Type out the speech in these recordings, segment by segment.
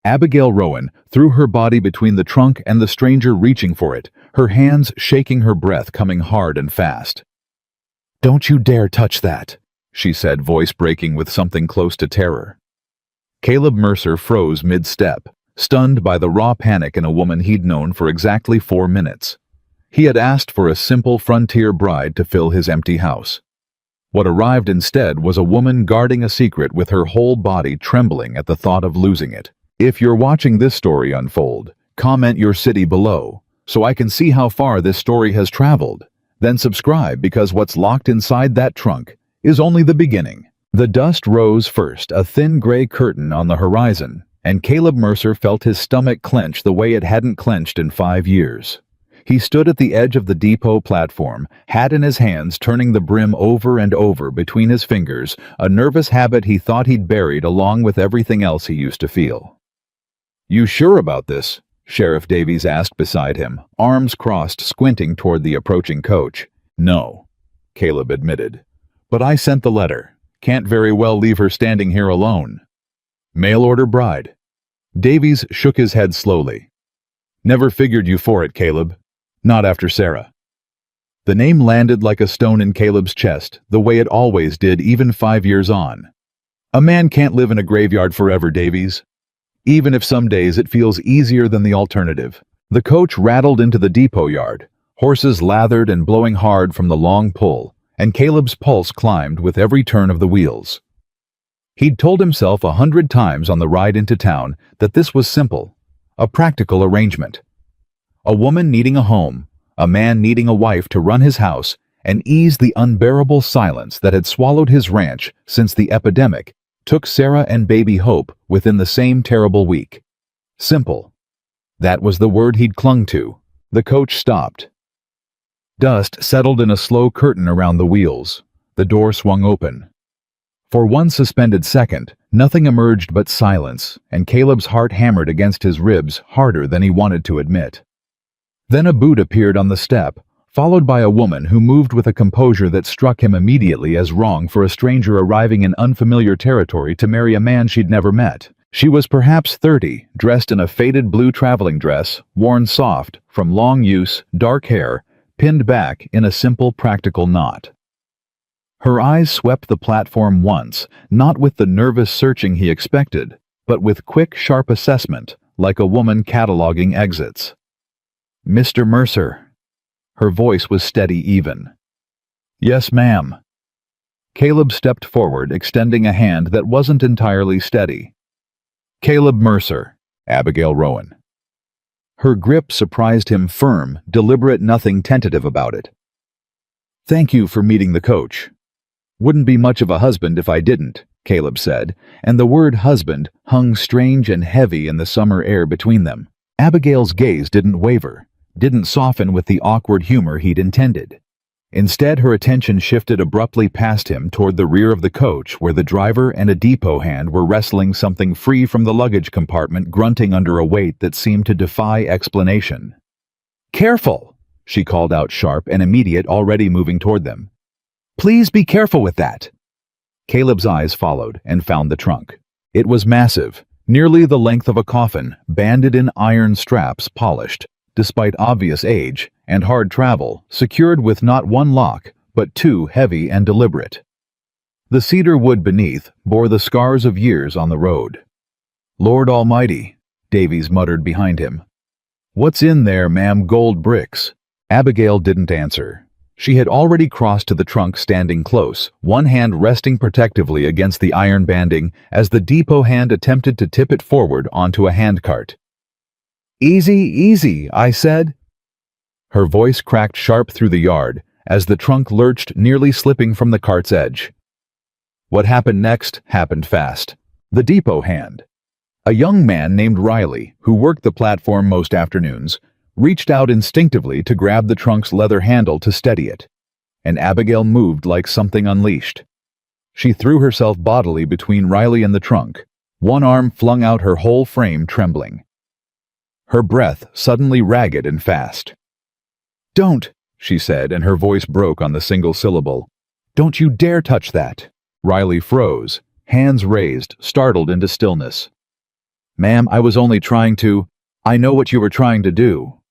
Abigail Rowan threw her body between the trunk and the stranger reaching for it, her hands shaking, her breath coming hard and fast. "Don't you dare touch that," she said, voice breaking with something close to terror. Caleb Mercer froze mid-step, stunned by the raw panic in a woman he'd known for exactly 4 minutes. He had asked for a simple frontier bride to fill his empty house. What arrived instead was a woman guarding a secret with her whole body trembling at the thought of losing it. If you're watching this story unfold, comment your city below, so I can see how far this story has traveled. Then subscribe, because what's locked inside that trunk is only the beginning. The dust rose first, a thin gray curtain on the horizon, and Caleb Mercer felt his stomach clench the way it hadn't clenched in 5 years. He stood at the edge of the depot platform, hat in his hands, turning the brim over and over between his fingers, a nervous habit he thought he'd buried along with everything else he used to feel. "You sure about this?" Sheriff Davies asked beside him, arms crossed, squinting toward the approaching coach. "No," Caleb admitted. "But I sent the letter. Can't very well leave her standing here alone." "Mail-order bride." Davies shook his head slowly. "Never figured you for it, Caleb. Not after Sarah." The name landed like a stone in Caleb's chest, the way it always did even 5 years on. "A man can't live in a graveyard forever, Davies. Even if some days it feels easier than the alternative." The coach rattled into the depot yard, horses lathered and blowing hard from the long pull, and Caleb's pulse climbed with every turn of the wheels. He'd told himself 100 times on the ride into town that this was simple, a practical arrangement. A woman needing a home, a man needing a wife to run his house and ease the unbearable silence that had swallowed his ranch since the epidemic took Sarah and baby Hope within the same terrible week. Simple. That was the word he'd clung to. The coach stopped. Dust settled in a slow curtain around the wheels. The door swung open. For one suspended second, nothing emerged but silence, and Caleb's heart hammered against his ribs harder than he wanted to admit. Then a boot appeared on the step, followed by a woman who moved with a composure that struck him immediately as wrong for a stranger arriving in unfamiliar territory to marry a man she'd never met. She was perhaps 30, dressed in a faded blue traveling dress, worn soft from long use, dark hair, pinned back in a simple practical knot. Her eyes swept the platform once, not with the nervous searching he expected, but with quick, sharp assessment, like a woman cataloging exits. "Mr. Mercer." Her voice was steady even. "Yes, ma'am." Caleb stepped forward, extending a hand that wasn't entirely steady. "Caleb Mercer, Abigail Rowan." Her grip surprised him, firm, deliberate, nothing tentative about it. "Thank you for meeting the coach. Wouldn't be much of a husband if I didn't," Caleb said, and the word husband hung strange and heavy in the summer air between them. Abigail's gaze didn't waver, didn't soften with the awkward humor he'd intended. Instead, her attention shifted abruptly past him toward the rear of the coach, where the driver and a depot hand were wrestling something free from the luggage compartment, grunting under a weight that seemed to defy explanation. "Careful!" she called out, sharp and immediate, already moving toward them. "Please be careful with that." Caleb's eyes followed and found the trunk. It was massive, nearly the length of a coffin, banded in iron straps, polished, despite obvious age and hard travel, secured with not one lock, but two, heavy and deliberate. The cedar wood beneath bore the scars of years on the road. "Lord Almighty," Davies muttered behind him. "What's in there, ma'am? Gold bricks?" Abigail didn't answer. She had already crossed to the trunk, standing close, one hand resting protectively against the iron banding as the depot hand attempted to tip it forward onto a handcart. "Easy, easy," I said. Her voice cracked sharp through the yard as the trunk lurched, nearly slipping from the cart's edge. What happened next happened fast. The depot hand, a young man named Riley, who worked the platform most afternoons, reached out instinctively to grab the trunk's leather handle to steady it, and Abigail moved like something unleashed. She threw herself bodily between Riley and the trunk, one arm flung out, her whole frame trembling. Her breath suddenly ragged and fast. "Don't," she said, and her voice broke on the single syllable. "Don't you dare touch that." Riley froze, hands raised, startled into stillness. Ma'am, I was only trying to— I know what you were trying to do.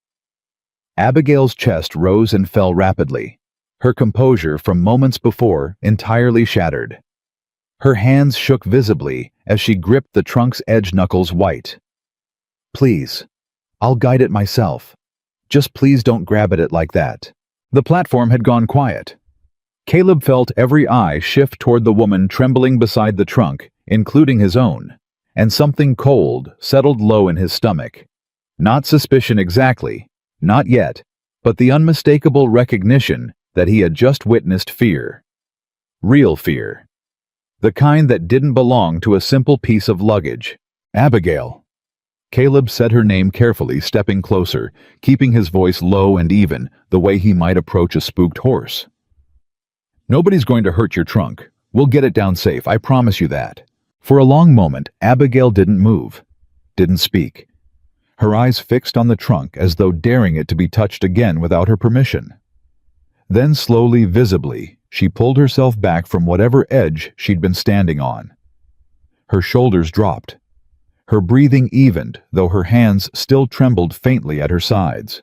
Abigail's chest rose and fell rapidly, her composure from moments before entirely shattered. Her hands shook visibly as she gripped the trunk's edge knuckles white. Please, I'll guide it myself. Just please don't grab at it like that. The platform had gone quiet. Caleb felt every eye shift toward the woman trembling beside the trunk, including his own, and something cold settled low in his stomach. Not suspicion exactly, not yet, but the unmistakable recognition that he had just witnessed fear. Real fear. The kind that didn't belong to a simple piece of luggage. Abigail. Caleb said her name carefully, stepping closer, keeping his voice low and even, the way he might approach a spooked horse. Nobody's going to hurt your trunk. We'll get it down safe, I promise you that. For a long moment, Abigail didn't move, didn't speak. Her eyes fixed on the trunk as though daring it to be touched again without her permission. Then slowly, visibly, she pulled herself back from whatever edge she'd been standing on. Her shoulders dropped. Her breathing evened, though her hands still trembled faintly at her sides.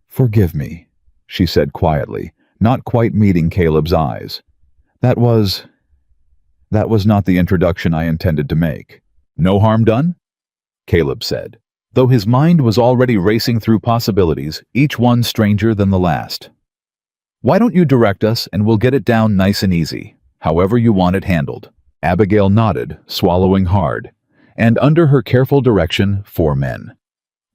"Forgive me," she said quietly, not quite meeting Caleb's eyes. That was not the introduction I intended to make." "No harm done?" Caleb said, though his mind was already racing through possibilities, each one stranger than the last. "Why don't you direct us and we'll get it down nice and easy, however you want it handled." Abigail nodded, swallowing hard, and under her careful direction, 4 men.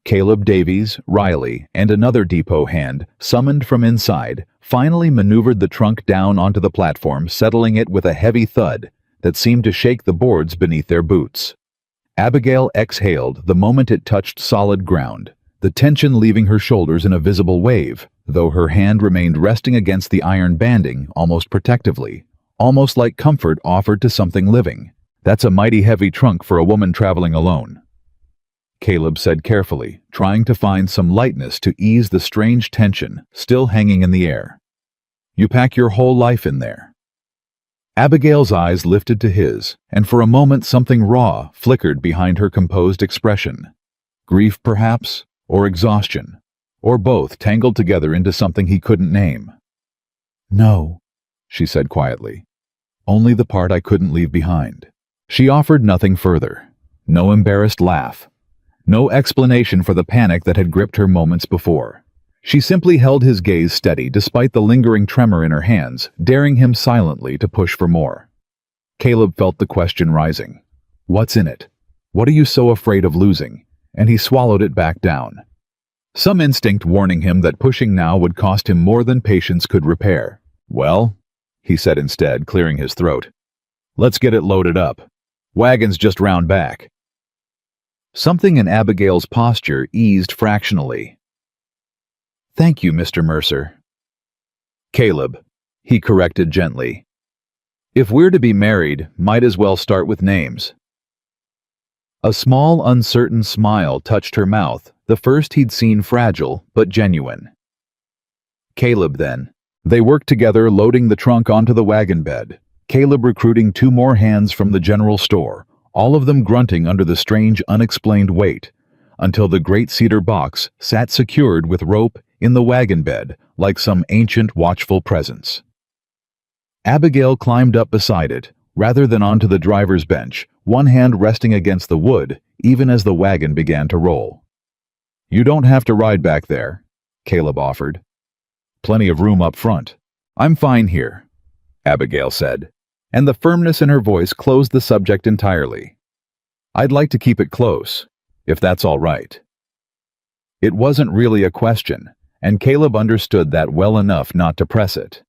Caleb Davies, Riley, and another depot hand, summoned from inside, finally maneuvered the trunk down onto the platform, settling it with a heavy thud that seemed to shake the boards beneath their boots. Abigail exhaled the moment it touched solid ground, the tension leaving her shoulders in a visible wave, though her hand remained resting against the iron banding almost protectively, almost like comfort offered to something living. "That's a mighty heavy trunk for a woman traveling alone," Caleb said carefully, trying to find some lightness to ease the strange tension still hanging in the air. "You pack your whole life in there." Abigail's eyes lifted to his, and for a moment something raw flickered behind her composed expression. Grief, perhaps, or exhaustion, or both tangled together into something he couldn't name. "No," she said quietly. "Only the part I couldn't leave behind." She offered nothing further. No embarrassed laugh. No explanation for the panic that had gripped her moments before. She simply held his gaze steady despite the lingering tremor in her hands, daring him silently to push for more. Caleb felt the question rising. What's in it? What are you so afraid of losing? And he swallowed it back down. Some instinct warning him that pushing now would cost him more than patience could repair. "Well," he said instead, clearing his throat, "let's get it loaded up. Wagon's just round back." Something in Abigail's posture eased fractionally. "Thank you, Mr. Mercer." "Caleb," he corrected gently. "If we're to be married, might as well start with names." A small, uncertain smile touched her mouth, the first he'd seen fragile but genuine. "Caleb, then." They worked together, loading the trunk onto the wagon bed, Caleb recruiting 2 more hands from the general store, all of them grunting under the strange, unexplained weight, until the great cedar box sat secured with rope in the wagon bed like some ancient, watchful presence. Abigail climbed up beside it, rather than onto the driver's bench, one hand resting against the wood, even as the wagon began to roll. "You don't have to ride back there," Caleb offered. "Plenty of room up front." "I'm fine here," Abigail said, and the firmness in her voice closed the subject entirely. "I'd like to keep it close, if that's all right." It wasn't really a question, and Caleb understood that well enough not to press it.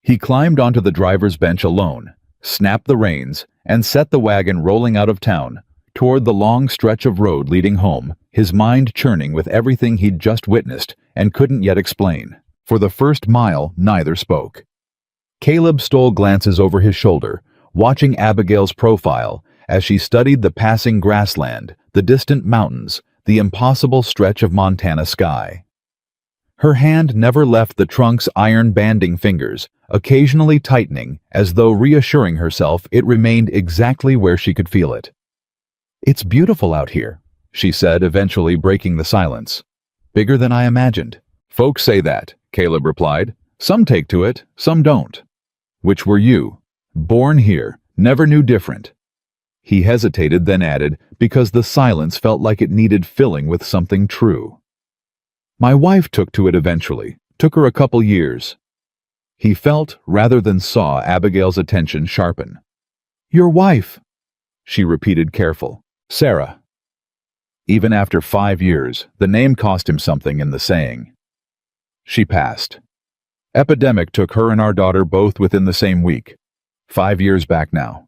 He climbed onto the driver's bench alone, snapped the reins, and set the wagon rolling out of town, toward the long stretch of road leading home, his mind churning with everything he'd just witnessed and couldn't yet explain. For the first mile, neither spoke. Caleb stole glances over his shoulder, watching Abigail's profile as she studied the passing grassland, the distant mountains, the impossible stretch of Montana sky. Her hand never left the trunk's iron banding fingers, occasionally tightening as though reassuring herself it remained exactly where she could feel it. "It's beautiful out here," she said, eventually breaking the silence. "Bigger than I imagined." "Folks say that," Caleb replied. "Some take to it, some don't." "Which were you? Born here, never knew different." He hesitated, then added, because the silence felt like it needed filling with something true. "My wife took to it eventually. Took her a couple years." He felt, rather than saw, Abigail's attention sharpen. "Your wife," she repeated, careful. "Sarah." Even after 5 years, the name cost him something in the saying. "She passed. Epidemic took her and our daughter both within the same week. 5 years back now."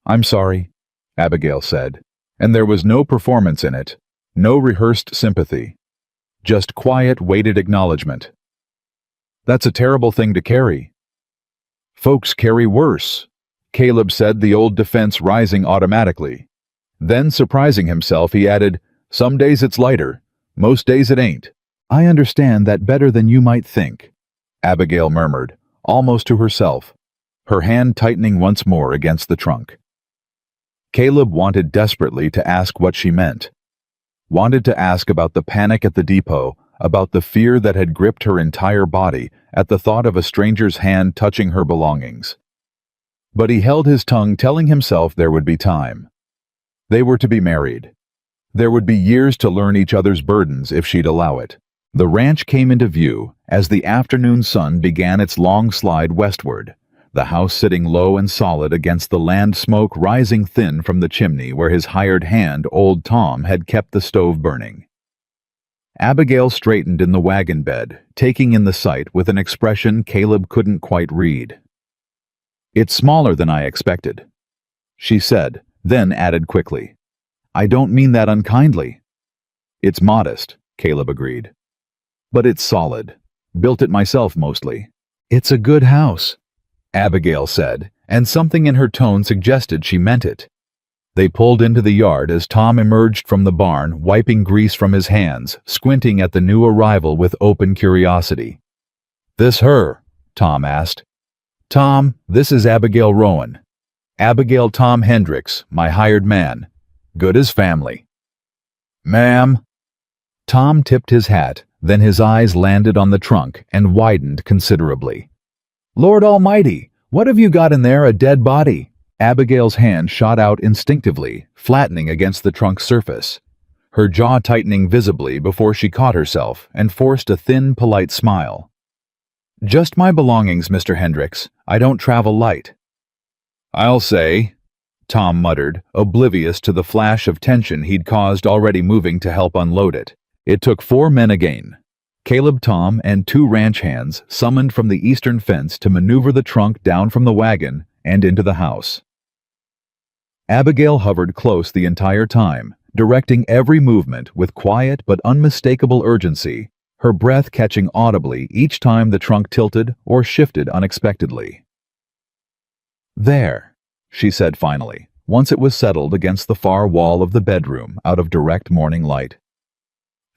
"I'm sorry," Abigail said, and there was no performance in it, no rehearsed sympathy. Just quiet, weighted acknowledgement. "That's a terrible thing to carry." "Folks carry worse," Caleb said, the old defense rising automatically. Then, surprising himself, he added, "Some days it's lighter, most days it ain't." "I understand that better than you might think," Abigail murmured, almost to herself, her hand tightening once more against the trunk. Caleb wanted desperately to ask what she meant. Wanted to ask about the panic at the depot, about the fear that had gripped her entire body at the thought of a stranger's hand touching her belongings. But he held his tongue, telling himself there would be time. They were to be married. There would be years to learn each other's burdens if she'd allow it. The ranch came into view as the afternoon sun began its long slide westward, the house sitting low and solid against the land, smoke rising thin from the chimney where his hired hand, old Tom, had kept the stove burning. Abigail straightened in the wagon bed, taking in the sight with an expression Caleb couldn't quite read. "It's smaller than I expected," she said, then added quickly, "I don't mean that unkindly." "It's modest," Caleb agreed. "But it's solid. Built it myself mostly." "It's a good house," Abigail said, and something in her tone suggested she meant it. They pulled into the yard as Tom emerged from the barn, wiping grease from his hands, squinting at the new arrival with open curiosity. "This her?" Tom asked. "Tom, this is Abigail Rowan. Abigail Tom Hendricks, my hired man. Good as family." "Ma'am." Tom tipped his hat, then his eyes landed on the trunk and widened considerably. "Lord Almighty, what have you got in there, a dead body?" Abigail's hand shot out instinctively, flattening against the trunk's surface, her jaw tightening visibly before she caught herself and forced a thin, polite smile. "Just my belongings, Mr. Hendricks. I don't travel light." "I'll say," Tom muttered, oblivious to the flash of tension he'd caused already moving to help unload it. It took 4 men again. Caleb, Tom, and 2 ranch hands summoned from the eastern fence to maneuver the trunk down from the wagon and into the house. Abigail hovered close the entire time, directing every movement with quiet but unmistakable urgency, her breath catching audibly each time the trunk tilted or shifted unexpectedly. "There," she said finally, once it was settled against the far wall of the bedroom out of direct morning light.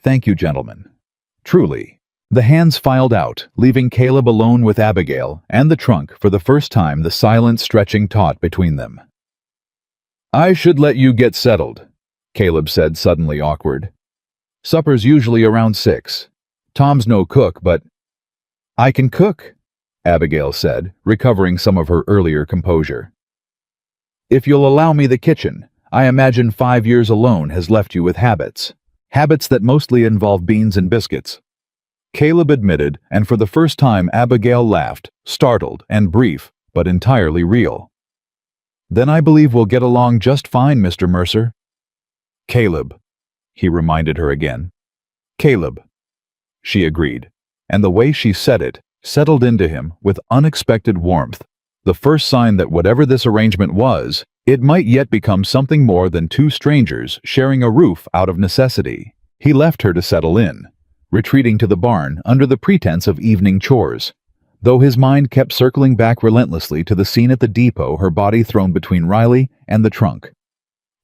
"Thank you, gentlemen. Truly." The hands filed out, leaving Caleb alone with Abigail and the trunk for the first time, the silence stretching taut between them. "I should let you get settled," Caleb said, suddenly awkward. "Supper's usually around 6. Tom's no cook, but—" "I can cook," Abigail said, recovering some of her earlier composure. "If you'll allow me the kitchen, I imagine 5 years alone has left you with habits. Habits that mostly involve beans and biscuits." Caleb admitted, and for the first time Abigail laughed, startled and brief, but entirely real. "Then I believe we'll get along just fine, Mr. Mercer." "Caleb," he reminded her again. "Caleb," she agreed, and the way she said it settled into him with unexpected warmth, the first sign that whatever this arrangement was, it might yet become something more than 2 strangers sharing a roof out of necessity. He left her to settle in, retreating to the barn under the pretense of evening chores, though his mind kept circling back relentlessly to the scene at the depot, her body thrown between Riley and the trunk.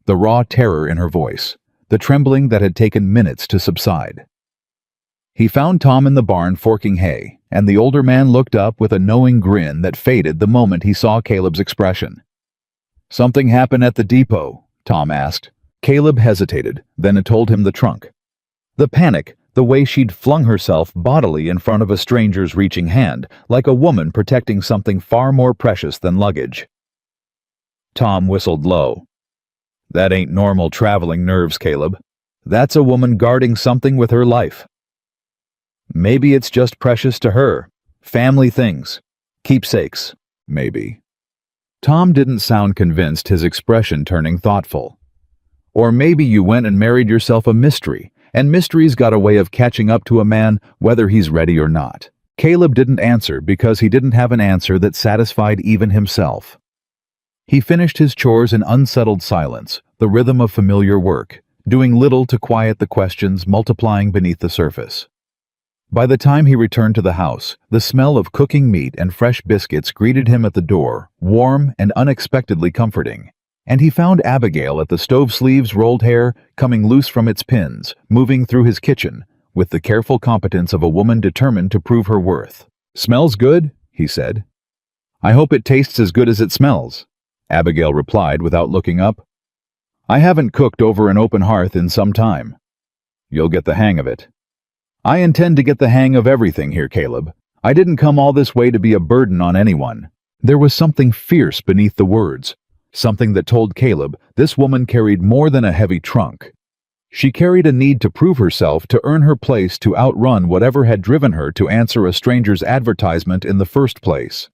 The raw terror in her voice, the trembling that had taken minutes to subside. He found Tom in the barn forking hay, and the older man looked up with a knowing grin that faded the moment he saw Caleb's expression. "Something happened at the depot," Tom asked. Caleb hesitated, then it told him the trunk. The panic, the way she'd flung herself bodily in front of a stranger's reaching hand, like a woman protecting something far more precious than luggage. Tom whistled low. That ain't normal traveling nerves, Caleb. That's a woman guarding something with her life. Maybe it's just precious to her. Family things. Keepsakes. Maybe. Tom didn't sound convinced, his expression turning thoughtful. Or maybe you went and married yourself a mystery, and mystery's got a way of catching up to a man whether he's ready or not. Caleb didn't answer because he didn't have an answer that satisfied even himself. He finished his chores in unsettled silence, the rhythm of familiar work, doing little to quiet the questions multiplying beneath the surface. By the time he returned to the house, the smell of cooking meat and fresh biscuits greeted him at the door, warm and unexpectedly comforting. And he found Abigail at the stove sleeves, rolled hair coming loose from its pins, moving through his kitchen, with the careful competence of a woman determined to prove her worth. "Smells good," he said. "I hope it tastes as good as it smells," Abigail replied without looking up. "I haven't cooked over an open hearth in some time." "You'll get the hang of it." "I intend to get the hang of everything here, Caleb. I didn't come all this way to be a burden on anyone." There was something fierce beneath the words, something that told Caleb this woman carried more than a heavy trunk. She carried a need to prove herself, to earn her place, to outrun whatever had driven her to answer a stranger's advertisement in the first place.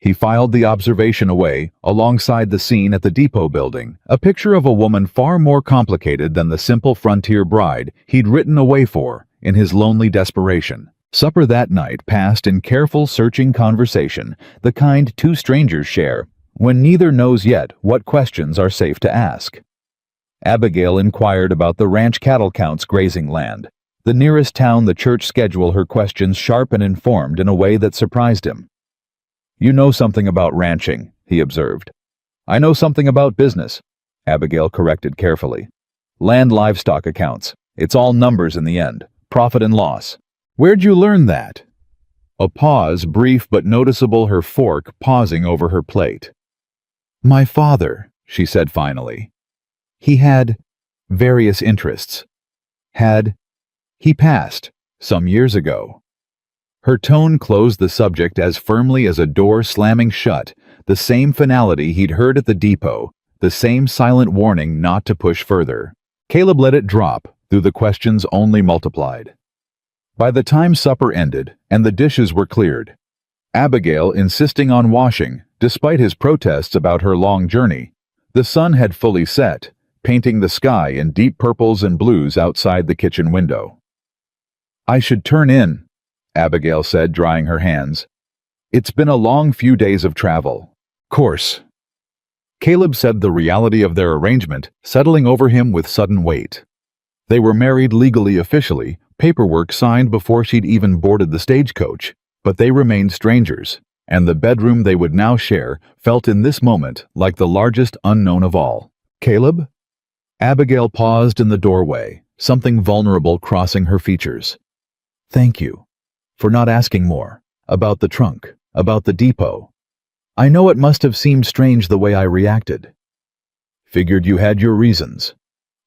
He filed the observation away, alongside the scene at the depot building, a picture of a woman far more complicated than the simple frontier bride he'd written away for, in his lonely desperation. Supper that night passed in careful, searching conversation, the kind two strangers share, when neither knows yet what questions are safe to ask. Abigail inquired about the ranch cattle count's grazing land, the nearest town, the church schedule, her questions sharp and informed in a way that surprised him. "You know something about ranching," he observed. "I know something about business," Abigail corrected carefully. "Land livestock accounts. It's all numbers in the end. Profit and loss." "Where'd you learn that?" A pause, brief but noticeable, her fork pausing over her plate. "My father," she said finally. "He had various interests. He passed some years ago." Her tone closed the subject as firmly as a door slamming shut, the same finality he'd heard at the depot, the same silent warning not to push further. Caleb let it drop, though the questions only multiplied. By the time supper ended and the dishes were cleared, Abigail insisting on washing, despite his protests about her long journey, the sun had fully set, painting the sky in deep purples and blues outside the kitchen window. "I should turn in," Abigail said, drying her hands. "It's been a long few days of travel." "Course." Caleb said, the reality of their arrangement settling over him with sudden weight. They were married legally, officially, paperwork signed before she'd even boarded the stagecoach, but they remained strangers, and the bedroom they would now share felt in this moment like the largest unknown of all. "Caleb?" Abigail paused in the doorway, something vulnerable crossing her features. "Thank you for not asking more, about the trunk, about the depot. I know it must have seemed strange the way I reacted." "Figured you had your reasons,"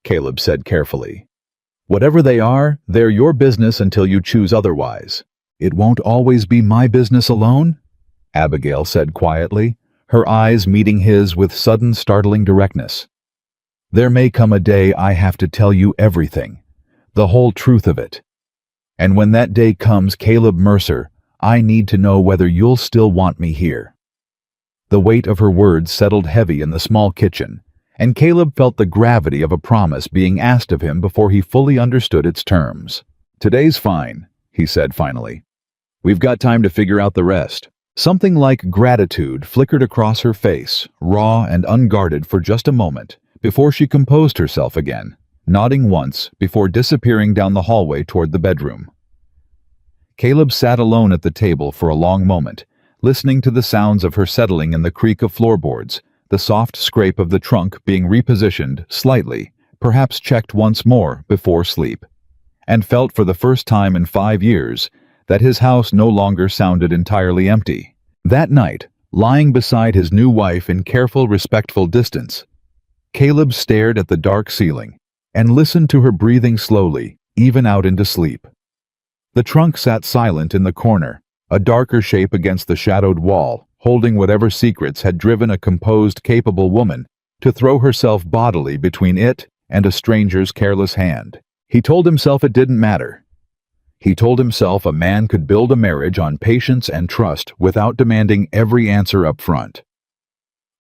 Caleb said carefully. "Whatever they are, they're your business until you choose otherwise." "It won't always be my business alone," Abigail said quietly, her eyes meeting his with sudden, startling directness. "There may come a day I have to tell you everything, the whole truth of it. And when that day comes, Caleb Mercer, I need to know whether you'll still want me here." The weight of her words settled heavy in the small kitchen, and Caleb felt the gravity of a promise being asked of him before he fully understood its terms. "Today's fine," he said finally. "We've got time to figure out the rest." Something like gratitude flickered across her face, raw and unguarded for just a moment, before she composed herself again, nodding once before disappearing down the hallway toward the bedroom. Caleb sat alone at the table for a long moment, listening to the sounds of her settling in the creak of floorboards, the soft scrape of the trunk being repositioned slightly, perhaps checked once more before sleep, and felt for the first time in 5 years that his house no longer sounded entirely empty. That night, lying beside his new wife in careful, respectful distance, Caleb stared at the dark ceiling and listened to her breathing slowly, even out into sleep. The trunk sat silent in the corner, a darker shape against the shadowed wall, holding whatever secrets had driven a composed, capable woman to throw herself bodily between it and a stranger's careless hand. He told himself it didn't matter. He told himself a man could build a marriage on patience and trust without demanding every answer up front.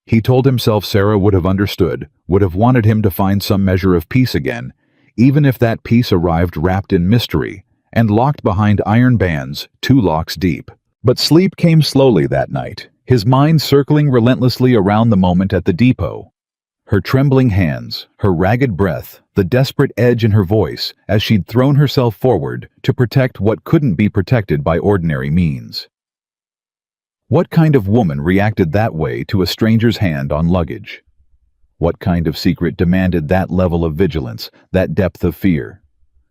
He told himself Sarah would have understood, would have wanted him to find some measure of peace again, even if that peace arrived wrapped in mystery and locked behind iron bands 2 locks deep. But sleep came slowly that night, his mind circling relentlessly around the moment at the depot. Her trembling hands, her ragged breath, the desperate edge in her voice as she'd thrown herself forward to protect what couldn't be protected by ordinary means. What kind of woman reacted that way to a stranger's hand on luggage? What kind of secret demanded that level of vigilance, that depth of fear?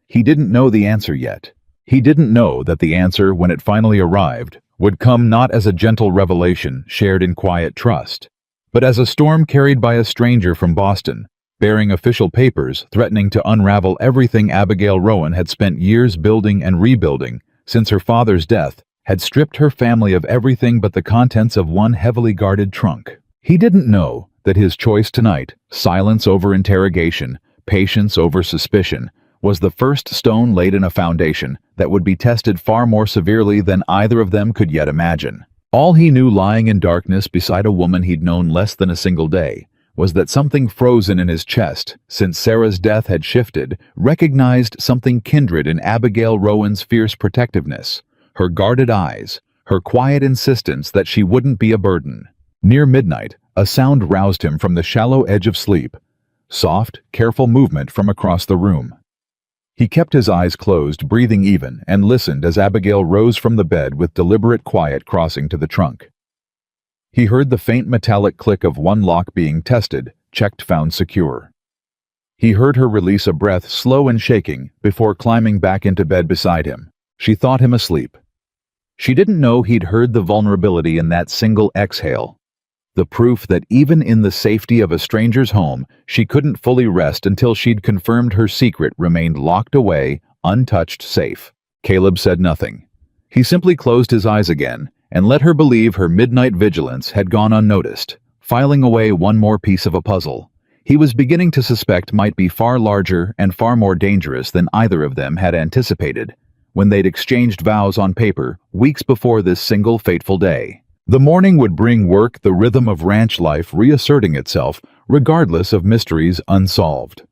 He didn't know the answer yet. He didn't know that the answer, when it finally arrived, would come not as a gentle revelation shared in quiet trust, but as a storm carried by a stranger from Boston, bearing official papers threatening to unravel everything Abigail Rowan had spent years building and rebuilding since her father's death had stripped her family of everything but the contents of one heavily guarded trunk. He didn't know that his choice tonight, silence over interrogation, patience over suspicion, was the first stone laid in a foundation that would be tested far more severely than either of them could yet imagine. All he knew lying in darkness beside a woman he'd known less than a single day was that something frozen in his chest, since Sarah's death had shifted, recognized something kindred in Abigail Rowan's fierce protectiveness, her guarded eyes, her quiet insistence that she wouldn't be a burden. Near midnight, a sound roused him from the shallow edge of sleep. Soft, careful movement from across the room. He kept his eyes closed, breathing even, and listened as Abigail rose from the bed with deliberate quiet crossing to the trunk. He heard the faint metallic click of one lock being tested, checked, found secure. He heard her release a breath slow and shaking before climbing back into bed beside him. She thought him asleep. She didn't know he'd heard the vulnerability in that single exhale. The proof that even in the safety of a stranger's home, she couldn't fully rest until she'd confirmed her secret remained locked away, untouched, safe. Caleb said nothing. He simply closed his eyes again and let her believe her midnight vigilance had gone unnoticed, filing away one more piece of a puzzle he was beginning to suspect might be far larger and far more dangerous than either of them had anticipated when they'd exchanged vows on paper weeks before this single fateful day. The morning would bring work, the rhythm of ranch life reasserting itself, regardless of mysteries unsolved.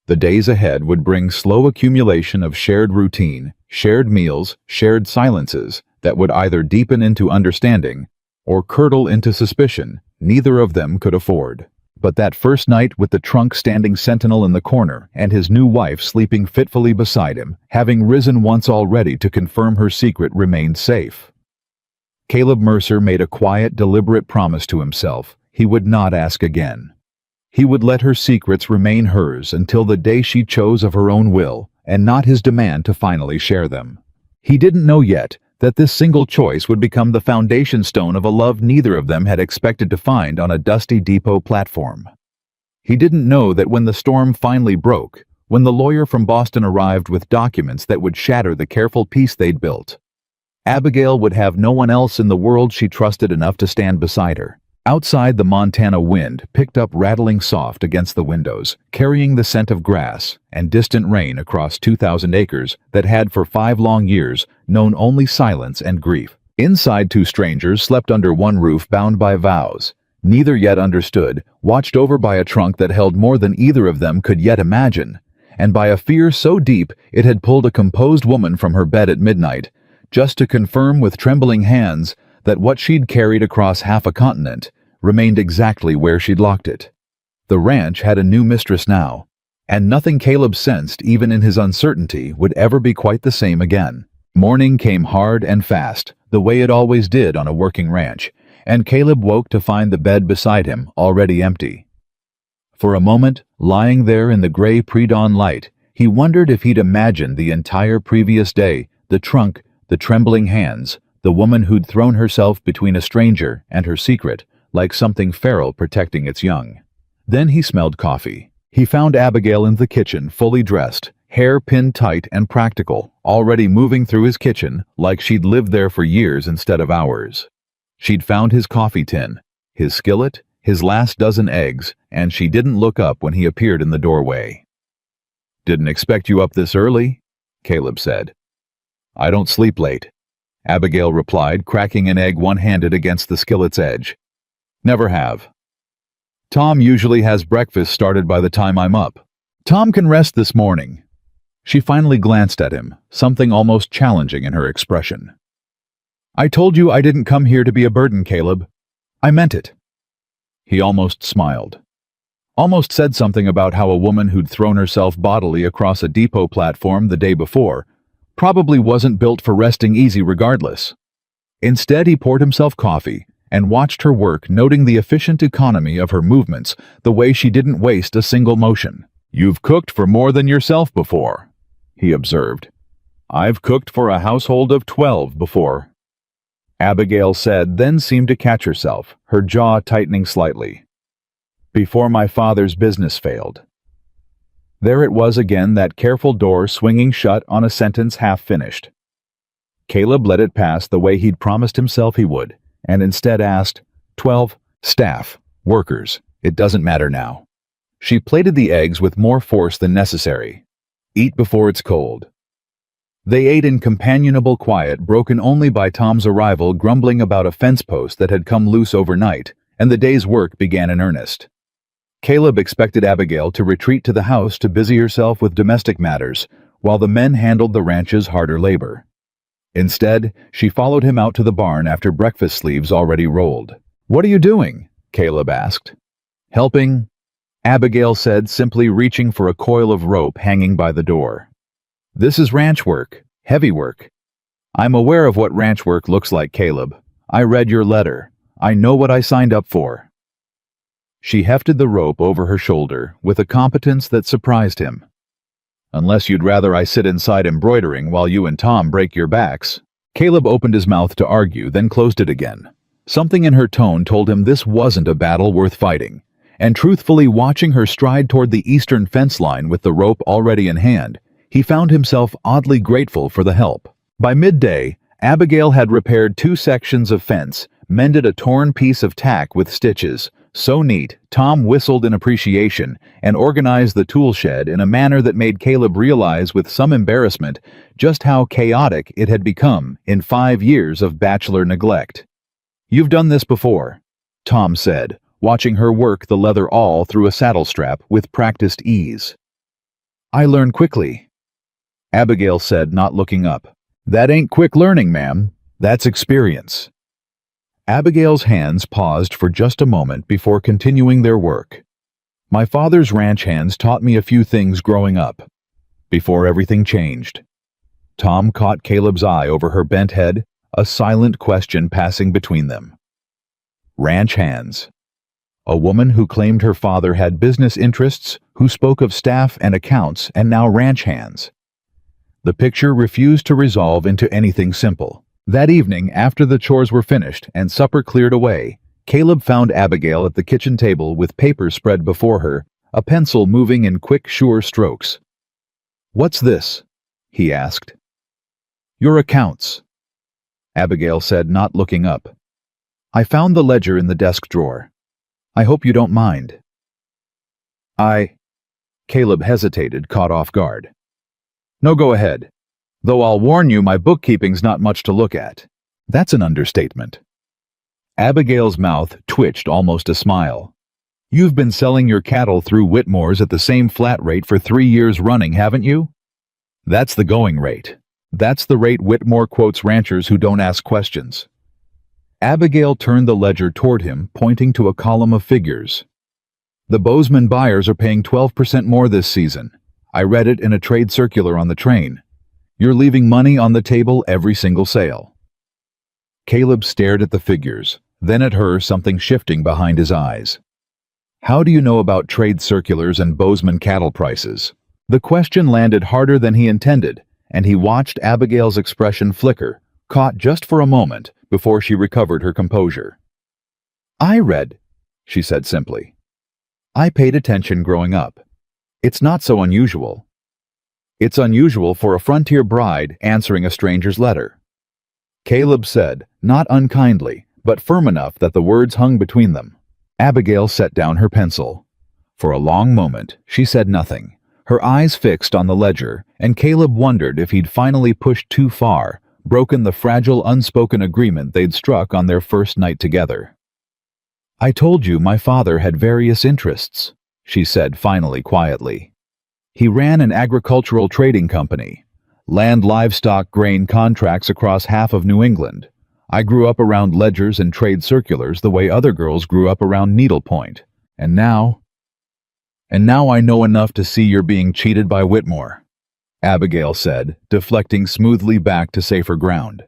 The days ahead would bring slow accumulation of shared routine, shared meals, shared silences that would either deepen into understanding or curdle into suspicion neither of them could afford. But that first night, with the trunk standing sentinel in the corner and his new wife sleeping fitfully beside him, having risen once already to confirm her secret remained safe, Caleb Mercer made a quiet, deliberate promise to himself he would not ask again. He would let her secrets remain hers until the day she chose of her own will, and not his demand to finally share them. He didn't know yet that this single choice would become the foundation stone of a love neither of them had expected to find on a dusty depot platform. He didn't know that when the storm finally broke, when the lawyer from Boston arrived with documents that would shatter the careful peace they'd built, Abigail would have no one else in the world she trusted enough to stand beside her. Outside, the Montana wind picked up rattling soft against the windows, carrying the scent of grass and distant rain across 2,000 acres that had for 5 long years known only silence and grief. Inside, 2 strangers slept under one roof, bound by vows neither yet understood, watched over by a trunk that held more than either of them could yet imagine, and by a fear so deep it had pulled a composed woman from her bed at midnight, just to confirm with trembling hands that what she'd carried across half a continent remained exactly where she'd locked it. The ranch had a new mistress now, and nothing Caleb sensed, even in his uncertainty, would ever be quite the same again. Morning came hard and fast, the way it always did on a working ranch, and Caleb woke to find the bed beside him already empty. For a moment, lying there in the gray pre-dawn light, he wondered if he'd imagined the entire previous day, the trunk, the trembling hands, the woman who'd thrown herself between a stranger and her secret, like something feral protecting its young. Then he smelled coffee. He found Abigail in the kitchen, fully dressed, hair pinned tight and practical, already moving through his kitchen like she'd lived there for years instead of hours. She'd found his coffee tin, his skillet, his last dozen eggs, and she didn't look up when he appeared in the doorway. "Didn't expect you up this early," Caleb said. "I don't sleep late," Abigail replied, cracking an egg one-handed against the skillet's edge. "Never have. Tom usually has breakfast started by the time I'm up. Tom can rest this morning." She finally glanced at him, something almost challenging in her expression. "I told you I didn't come here to be a burden, Caleb. I meant it." He almost smiled. Almost said something about how a woman who'd thrown herself bodily across a depot platform the day before probably wasn't built for resting easy regardless. Instead, he poured himself coffee and watched her work, noting the efficient economy of her movements, the way she didn't waste a single motion. "You've cooked for more than yourself before," he observed. "I've cooked for a household of 12 before," Abigail said, then seemed to catch herself, her jaw tightening slightly. "Before my father's business failed." There it was again, that careful door swinging shut on a sentence half finished. Caleb let it pass the way he'd promised himself he would, and instead asked, 12 staff, workers, it doesn't matter now." She plated the eggs with more force than necessary. "Eat before it's cold." They ate in companionable quiet, broken only by Tom's arrival grumbling about a fence post that had come loose overnight, and the day's work began in earnest. Caleb expected Abigail to retreat to the house to busy herself with domestic matters, while the men handled the ranch's harder labor. Instead, she followed him out to the barn after breakfast sleeves already rolled. "What are you doing?" Caleb asked. "Helping," Abigail said, simply reaching for a coil of rope hanging by the door. "This is ranch work, heavy work." "I'm aware of what ranch work looks like, Caleb. I read your letter. I know what I signed up for." She hefted the rope over her shoulder with a competence that surprised him. "Unless you'd rather I sit inside embroidering while you and Tom break your backs." Caleb opened his mouth to argue, then closed it again. Something in her tone told him this wasn't a battle worth fighting, and truthfully, watching her stride toward the eastern fence line with the rope already in hand, he found himself oddly grateful for the help. By midday, Abigail had repaired 2 sections of fence, mended a torn piece of tack with stitches, so neat, Tom whistled in appreciation, and organized the tool shed in a manner that made Caleb realize with some embarrassment just how chaotic it had become in 5 years of bachelor neglect. "You've done this before," Tom said, watching her work the leather awl through a saddle strap with practiced ease. "I learn quickly," Abigail said, not looking up. "That ain't quick learning, ma'am. That's experience." Abigail's hands paused for just a moment before continuing their work. "My father's ranch hands taught me a few things growing up, before everything changed." Tom caught Caleb's eye over her bent head, a silent question passing between them. Ranch hands. A woman who claimed her father had business interests, who spoke of staff and accounts, and now ranch hands. The picture refused to resolve into anything simple. That evening, after the chores were finished and supper cleared away, Caleb found Abigail at the kitchen table with paper spread before her, a pencil moving in quick, sure strokes. "What's this?" he asked. "Your accounts," Abigail said, not looking up. "I found the ledger in the desk drawer. I hope you don't mind." Caleb hesitated, caught off guard. "No, go ahead. Though I'll warn you, my bookkeeping's not much to look at." "That's an understatement." Abigail's mouth twitched almost a smile. "You've been selling your cattle through Whitmore's at the same flat rate for 3 years running, haven't you?" "That's the going rate. That's the rate Whitmore quotes ranchers who don't ask questions." Abigail turned the ledger toward him, pointing to a column of figures. "The Bozeman buyers are paying 12% more this season. I read it in a trade circular on the train. You're leaving money on the table every single sale." Caleb stared at the figures, then at her, something shifting behind his eyes. "How do you know about trade circulars and Bozeman cattle prices?" The question landed harder than he intended, and he watched Abigail's expression flicker, caught just for a moment before she recovered her composure. "I read," she said simply. I paid attention growing up. It's not so unusual. It's unusual for a frontier bride answering a stranger's letter. Caleb said, not unkindly, but firm enough that the words hung between them. Abigail set down her pencil. For a long moment, she said nothing, her eyes fixed on the ledger, and Caleb wondered if he'd finally pushed too far, broken the fragile unspoken agreement they'd struck on their first night together. I told you my father had various interests, she said finally quietly. He ran an agricultural trading company, land, livestock, grain contracts across half of New England. I grew up around ledgers and trade circulars the way other girls grew up around needlepoint. And now I know enough to see you're being cheated by Whitmore, Abigail said, deflecting smoothly back to safer ground.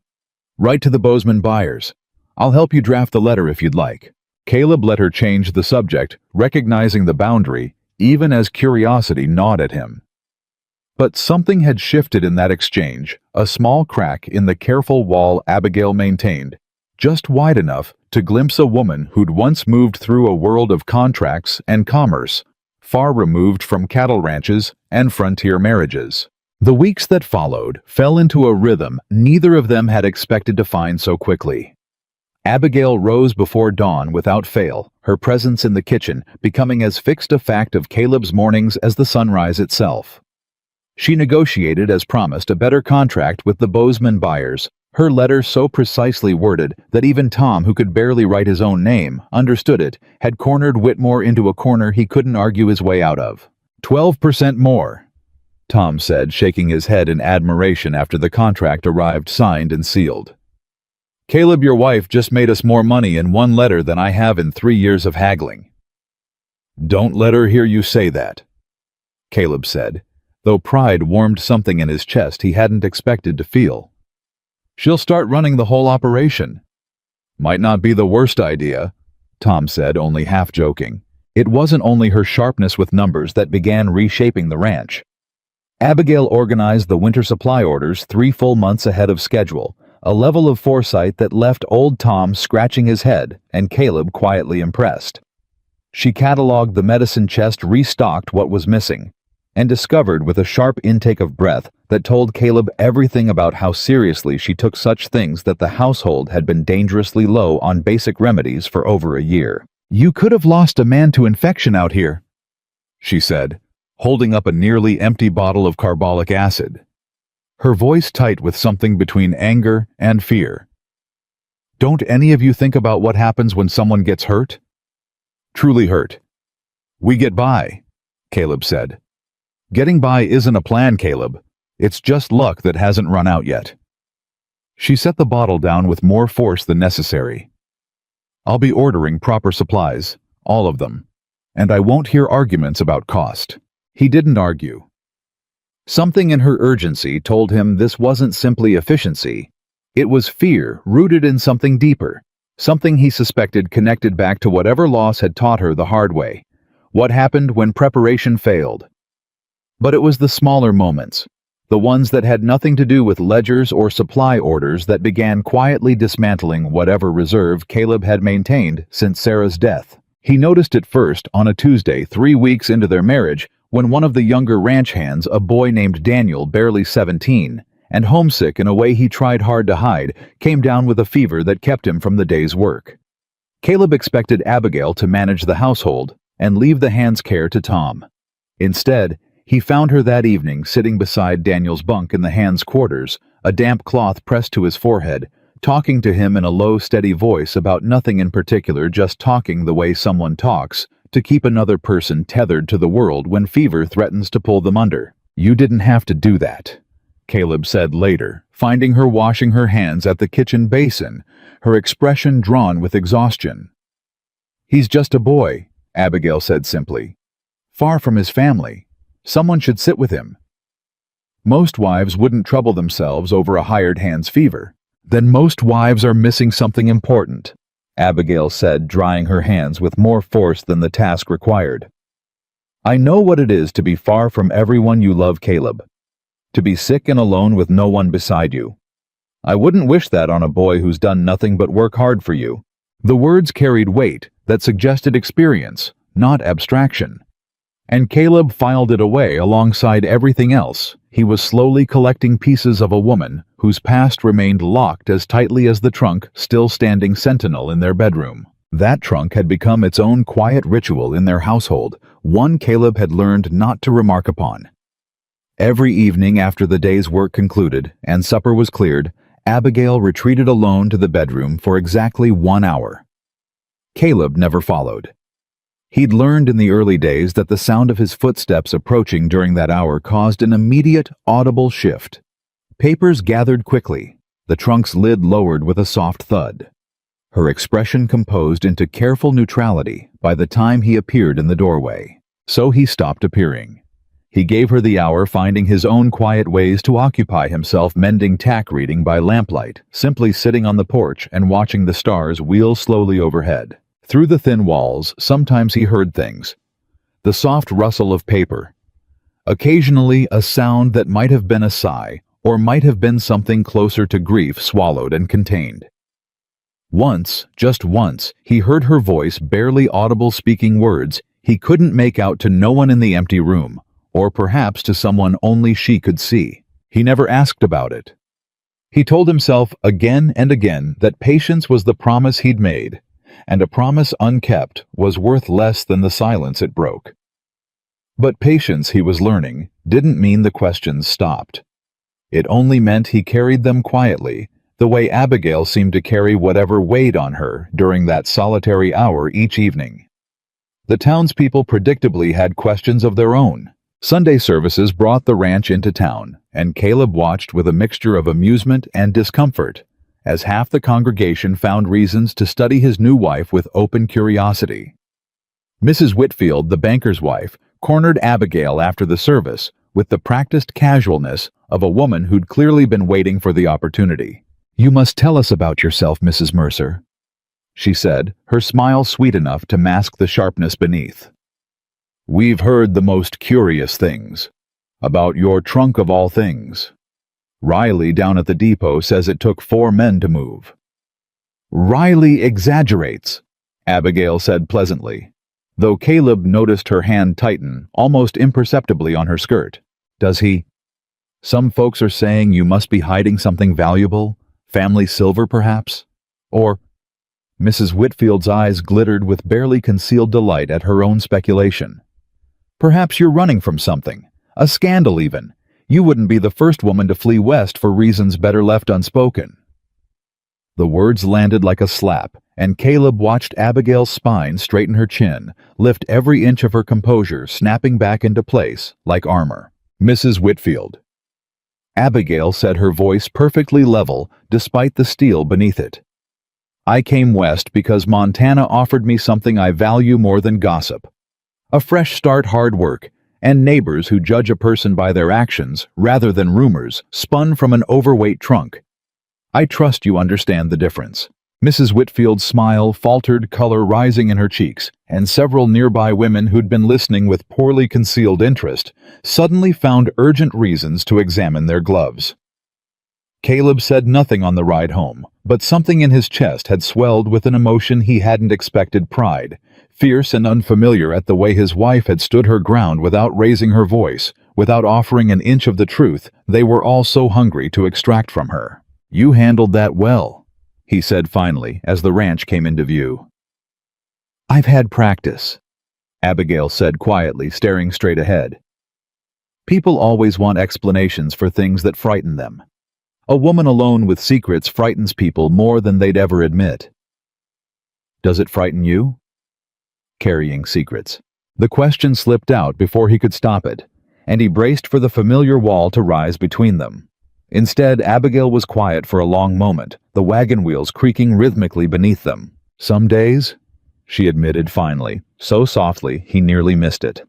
Write to the Bozeman buyers. I'll help you draft the letter if you'd like. Caleb let her change the subject, recognizing the boundary, even as curiosity gnawed at him. But something had shifted in that exchange, a small crack in the careful wall Abigail maintained, just wide enough to glimpse a woman who'd once moved through a world of contracts and commerce, far removed from cattle ranches and frontier marriages. The weeks that followed fell into a rhythm neither of them had expected to find so quickly. Abigail rose before dawn without fail, her presence in the kitchen becoming as fixed a fact of Caleb's mornings as the sunrise itself. She negotiated, as promised, a better contract with the Bozeman buyers, her letter so precisely worded that even Tom, who could barely write his own name, understood it, had cornered Whitmore into a corner he couldn't argue his way out of. 12% more, Tom said, shaking his head in admiration after the contract arrived signed and sealed. Caleb, your wife just made us more money in one letter than I have in 3 years of haggling. Don't let her hear you say that, Caleb said, though pride warmed something in his chest he hadn't expected to feel. She'll start running the whole operation. Might not be the worst idea, Tom said, only half joking. It wasn't only her sharpness with numbers that began reshaping the ranch. Abigail organized the winter supply orders 3 full months ahead of schedule, a level of foresight that left old Tom scratching his head and Caleb quietly impressed. She cataloged the medicine chest, restocked what was missing, and discovered with a sharp intake of breath that told Caleb everything about how seriously she took such things that the household had been dangerously low on basic remedies for over a year. You could have lost a man to infection out here, she said, holding up a nearly empty bottle of carbolic acid, her voice tight with something between anger and fear. Don't any of you think about what happens when someone gets hurt? Truly hurt. We get by, Caleb said. Getting by isn't a plan, Caleb. It's just luck that hasn't run out yet. She set the bottle down with more force than necessary. I'll be ordering proper supplies, all of them, and I won't hear arguments about cost. He didn't argue. Something in her urgency told him this wasn't simply efficiency. It was fear rooted in something deeper, something he suspected connected back to whatever loss had taught her the hard way. What happened when preparation failed? But it was the smaller moments, the ones that had nothing to do with ledgers or supply orders, that began quietly dismantling whatever reserve Caleb had maintained since Sarah's death. He noticed it first on a Tuesday 3 weeks into their marriage, when one of the younger ranch hands, a boy named Daniel, barely 17, and homesick in a way he tried hard to hide, came down with a fever that kept him from the day's work. Caleb expected Abigail to manage the household and leave the hand's care to Tom. Instead, he found her that evening sitting beside Daniel's bunk in the hand's quarters, a damp cloth pressed to his forehead, talking to him in a low, steady voice about nothing in particular, just talking the way someone talks, to keep another person tethered to the world when fever threatens to pull them under. You didn't have to do that, Caleb said later, finding her washing her hands at the kitchen basin, her expression drawn with exhaustion. He's just a boy, Abigail said simply. Far from his family. Someone should sit with him. Most wives wouldn't trouble themselves over a hired hand's fever. Then most wives are missing something important, Abigail said, drying her hands with more force than the task required. I know what it is to be far from everyone you love, Caleb. To be sick and alone with no one beside you. I wouldn't wish that on a boy who's done nothing but work hard for you. The words carried weight that suggested experience, not abstraction. And Caleb filed it away alongside everything else. He was slowly collecting pieces of a woman whose past remained locked as tightly as the trunk still standing sentinel in their bedroom. That trunk had become its own quiet ritual in their household, one Caleb had learned not to remark upon. Every evening after the day's work concluded and supper was cleared, Abigail retreated alone to the bedroom for exactly 1 hour. Caleb never followed. He'd learned in the early days that the sound of his footsteps approaching during that hour caused an immediate, audible shift. Papers gathered quickly, the trunk's lid lowered with a soft thud. Her expression composed into careful neutrality by the time he appeared in the doorway. So he stopped appearing. He gave her the hour, finding his own quiet ways to occupy himself mending tack reading by lamplight, simply sitting on the porch and watching the stars wheel slowly overhead. Through the thin walls, sometimes he heard things. The soft rustle of paper. Occasionally, a sound that might have been a sigh, or might have been something closer to grief swallowed and contained. Once, just once, he heard her voice, barely audible, speaking words he couldn't make out to no one in the empty room, or perhaps to someone only she could see. He never asked about it. He told himself again and again that patience was the promise he'd made, and a promise unkept was worth less than the silence it broke. But patience, he was learning, didn't mean the questions stopped. It only meant he carried them quietly, the way Abigail seemed to carry whatever weighed on her during that solitary hour each evening. The townspeople predictably had questions of their own. Sunday services brought the ranch into town, and Caleb watched with a mixture of amusement and discomfort, as half the congregation found reasons to study his new wife with open curiosity. Mrs. Whitfield, the banker's wife, cornered Abigail after the service with the practiced casualness of a woman who'd clearly been waiting for the opportunity. "You must tell us about yourself, Mrs. Mercer," she said, her smile sweet enough to mask the sharpness beneath. "We've heard the most curious things. About your trunk of all things. Riley down at the depot says it took 4 men to move." "Riley exaggerates," Abigail said pleasantly, though Caleb noticed her hand tighten, almost imperceptibly, on her skirt. "Does he? Some folks are saying you must be hiding something valuable, family silver perhaps? Or—" Mrs. Whitfield's eyes glittered with barely concealed delight at her own speculation. "Perhaps you're running from something, a scandal even. You wouldn't be the first woman to flee west for reasons better left unspoken." The words landed like a slap, and Caleb watched Abigail's spine straighten her chin, lift every inch of her composure, snapping back into place like armor. "Mrs. Whitfield." Abigail said, her voice perfectly level despite the steel beneath it. "I came west because Montana offered me something I value more than gossip. A fresh start, hard work, and neighbors who judge a person by their actions rather than rumors spun from an overweight trunk. I trust you understand the difference." Mrs. Whitfield's smile faltered, color rising in her cheeks, and several nearby women who'd been listening with poorly concealed interest suddenly found urgent reasons to examine their gloves. Caleb said nothing on the ride home, but something in his chest had swelled with an emotion he hadn't expected: pride, fierce and unfamiliar at the way his wife had stood her ground without raising her voice, without offering an inch of the truth they were all so hungry to extract from her. "You handled that well," he said finally as the ranch came into view. "I've had practice," Abigail said quietly, staring straight ahead. "People always want explanations for things that frighten them. A woman alone with secrets frightens people more than they'd ever admit." "Does it frighten you?" Carrying secrets. The question slipped out before he could stop it, and he braced for the familiar wall to rise between them. Instead, Abigail was quiet for a long moment, the wagon wheels creaking rhythmically beneath them. "Some days," she admitted finally, so softly he nearly missed it.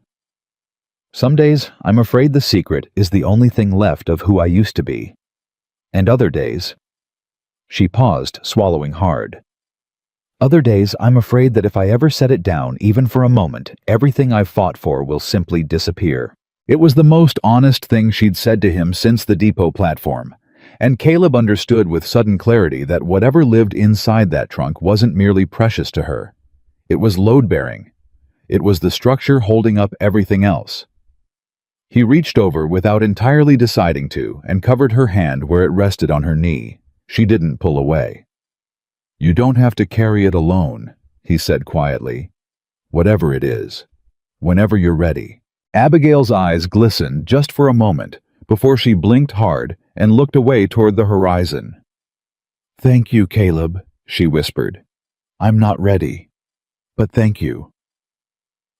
"Some days, I'm afraid the secret is the only thing left of who I used to be. And other days—" She paused, swallowing hard. "Other days, I'm afraid that if I ever set it down, even for a moment, everything I've fought for will simply disappear." It was the most honest thing she'd said to him since the depot platform, and Caleb understood with sudden clarity that whatever lived inside that trunk wasn't merely precious to her. It was load-bearing. It was the structure holding up everything else. He reached over without entirely deciding to and covered her hand where it rested on her knee. She didn't pull away. "You don't have to carry it alone," he said quietly. "Whatever it is. Whenever you're ready." Abigail's eyes glistened just for a moment before she blinked hard and looked away toward the horizon. "Thank you, Caleb," she whispered. "I'm not ready. But thank you."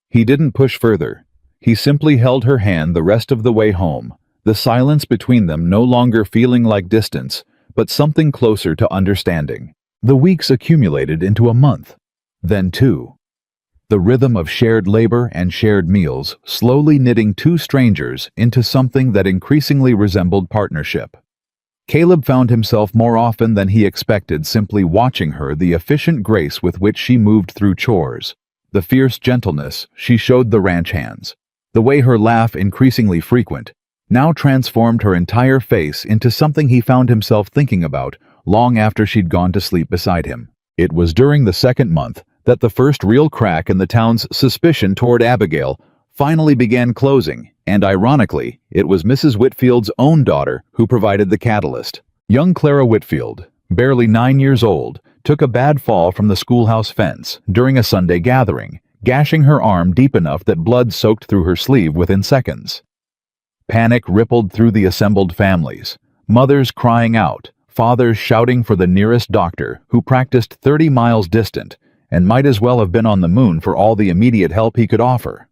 He didn't push further. He simply held her hand the rest of the way home, the silence between them no longer feeling like distance, but something closer to understanding. The weeks accumulated into a month, then two. The rhythm of shared labor and shared meals slowly knitting two strangers into something that increasingly resembled partnership. Caleb found himself more often than he expected simply watching her, the efficient grace with which she moved through chores, the fierce gentleness she showed the ranch hands, the way her laugh, increasingly frequent, now transformed her entire face into something he found himself thinking about long after she'd gone to sleep beside him. It was during the second month that the first real crack in the town's suspicion toward Abigail finally began closing, and ironically, it was Mrs. Whitfield's own daughter who provided the catalyst. Young Clara Whitfield, barely 9 years old, took a bad fall from the schoolhouse fence during a Sunday gathering, gashing her arm deep enough that blood soaked through her sleeve within seconds. Panic rippled through the assembled families, mothers crying out, fathers shouting for the nearest doctor who practiced 30 miles distant and might as well have been on the moon for all the immediate help he could offer.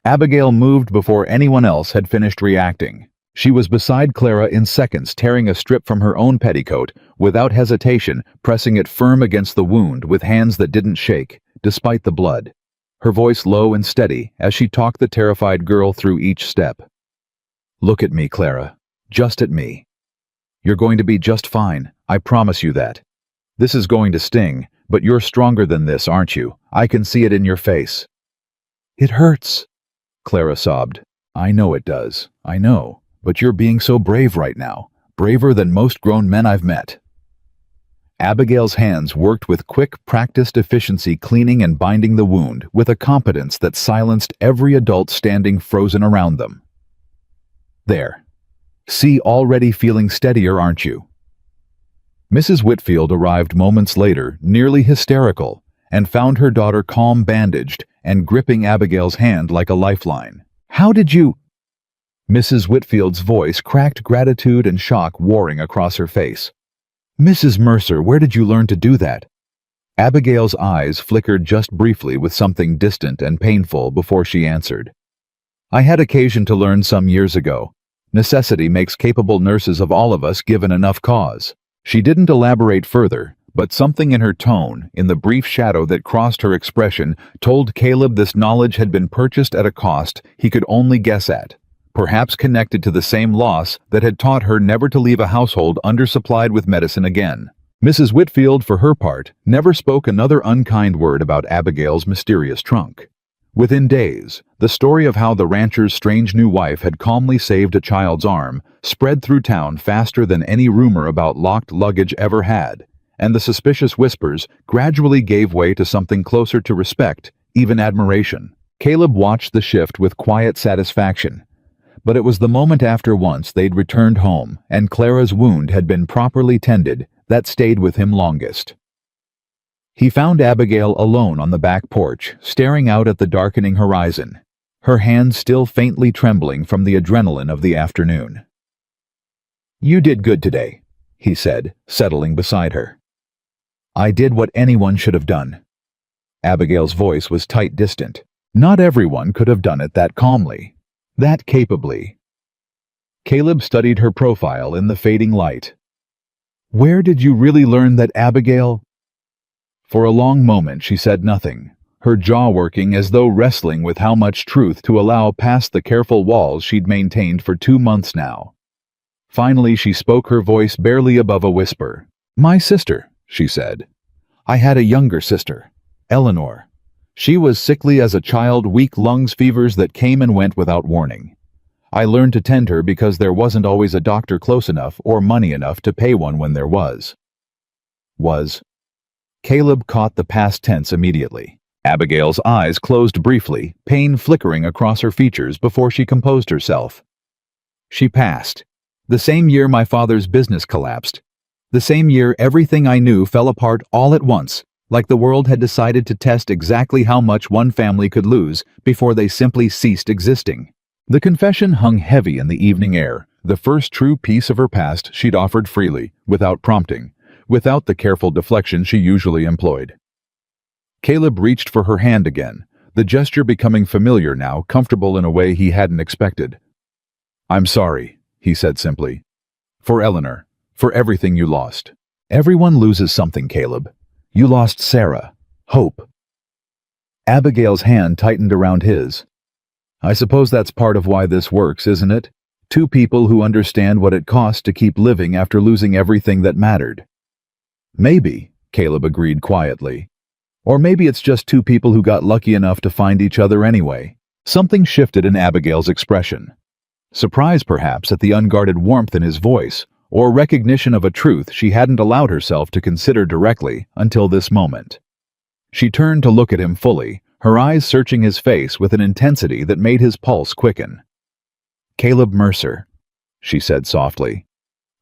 Abigail moved before anyone else had finished reacting. She was beside Clara in seconds, tearing a strip from her own petticoat, without hesitation, pressing it firm against the wound with hands that didn't shake, despite the blood. Her voice low and steady as she talked the terrified girl through each step. "Look at me, Clara. Just at me. You're going to be just fine, I promise you that. This is going to sting, but you're stronger than this, aren't you? I can see it in your face." "It hurts," Clara sobbed. "I know it does. I know. But you're being so brave right now. Braver than most grown men I've met." Abigail's hands worked with quick, practiced efficiency, cleaning and binding the wound with a competence that silenced every adult standing frozen around them. "There. See, already feeling steadier, aren't you?" Mrs. Whitfield arrived moments later, nearly hysterical, and found her daughter calm, bandaged, and gripping Abigail's hand like a lifeline. "How did you—" Mrs. Whitfield's voice cracked, gratitude and shock warring across her face. "Mrs. Mercer, where did you learn to do that?" Abigail's eyes flickered just briefly with something distant and painful before she answered. "I had occasion to learn some years ago. Necessity makes capable nurses of all of us given enough cause." She didn't elaborate further, but something in her tone, in the brief shadow that crossed her expression, told Caleb this knowledge had been purchased at a cost he could only guess at, perhaps connected to the same loss that had taught her never to leave a household undersupplied with medicine again. Mrs. Whitfield, for her part, never spoke another unkind word about Abigail's mysterious trunk. Within days, the story of how the rancher's strange new wife had calmly saved a child's arm spread through town faster than any rumor about locked luggage ever had, and the suspicious whispers gradually gave way to something closer to respect, even admiration. Caleb watched the shift with quiet satisfaction, but it was the moment after once they'd returned home and Clara's wound had been properly tended that stayed with him longest. He found Abigail alone on the back porch, staring out at the darkening horizon, her hands still faintly trembling from the adrenaline of the afternoon. "You did good today," he said, settling beside her. "I did what anyone should have done." Abigail's voice was tight, distant. Not everyone could have done it that calmly, that capably. Caleb studied her profile in the fading light. "Where did you really learn that, Abigail?" For a long moment she said nothing, her jaw working as though wrestling with how much truth to allow past the careful walls she'd maintained for 2 months now. Finally she spoke, her voice barely above a whisper. "My sister," she said. "I had a younger sister, Eleanor. She was sickly as a child, weak lungs, fevers that came and went without warning. I learned to tend her because there wasn't always a doctor close enough or money enough to pay one when there was." Caleb caught the past tense immediately. Abigail's eyes closed briefly, pain flickering across her features before she composed herself. She passed. The same year my father's business collapsed. The same year everything I knew fell apart all at once, like the world had decided to test exactly how much one family could lose before they simply ceased existing. The confession hung heavy in the evening air, the first true piece of her past she'd offered freely, without prompting, without the careful deflection she usually employed. Caleb reached for her hand again, the gesture becoming familiar now, comfortable in a way he hadn't expected. "I'm sorry," he said simply. "For Eleanor, for everything you lost. Everyone loses something, Caleb. You lost Sarah, hope." Abigail's hand tightened around his. "I suppose that's part of why this works, isn't it? Two people who understand what it costs to keep living after losing everything that mattered." "Maybe," Caleb agreed quietly. "Or maybe it's just two people who got lucky enough to find each other anyway." Something shifted in Abigail's expression. Surprise, perhaps, at the unguarded warmth in his voice, or recognition of a truth she hadn't allowed herself to consider directly until this moment. She turned to look at him fully, her eyes searching his face with an intensity that made his pulse quicken. "Caleb Mercer," she said softly,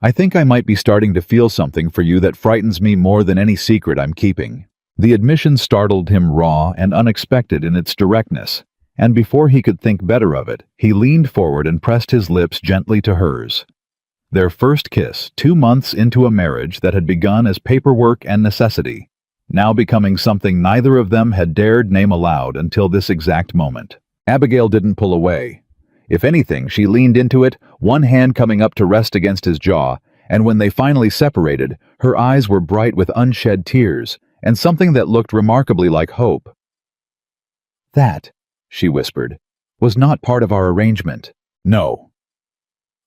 "I think I might be starting to feel something for you that frightens me more than any secret I'm keeping." The admission startled him raw and unexpected in its directness, and before he could think better of it, he leaned forward and pressed his lips gently to hers. Their first kiss, 2 months into a marriage that had begun as paperwork and necessity, now becoming something neither of them had dared name aloud until this exact moment. Abigail didn't pull away. If anything, she leaned into it, one hand coming up to rest against his jaw, and when they finally separated, her eyes were bright with unshed tears, and something that looked remarkably like hope. "That," she whispered, "was not part of our arrangement." "No."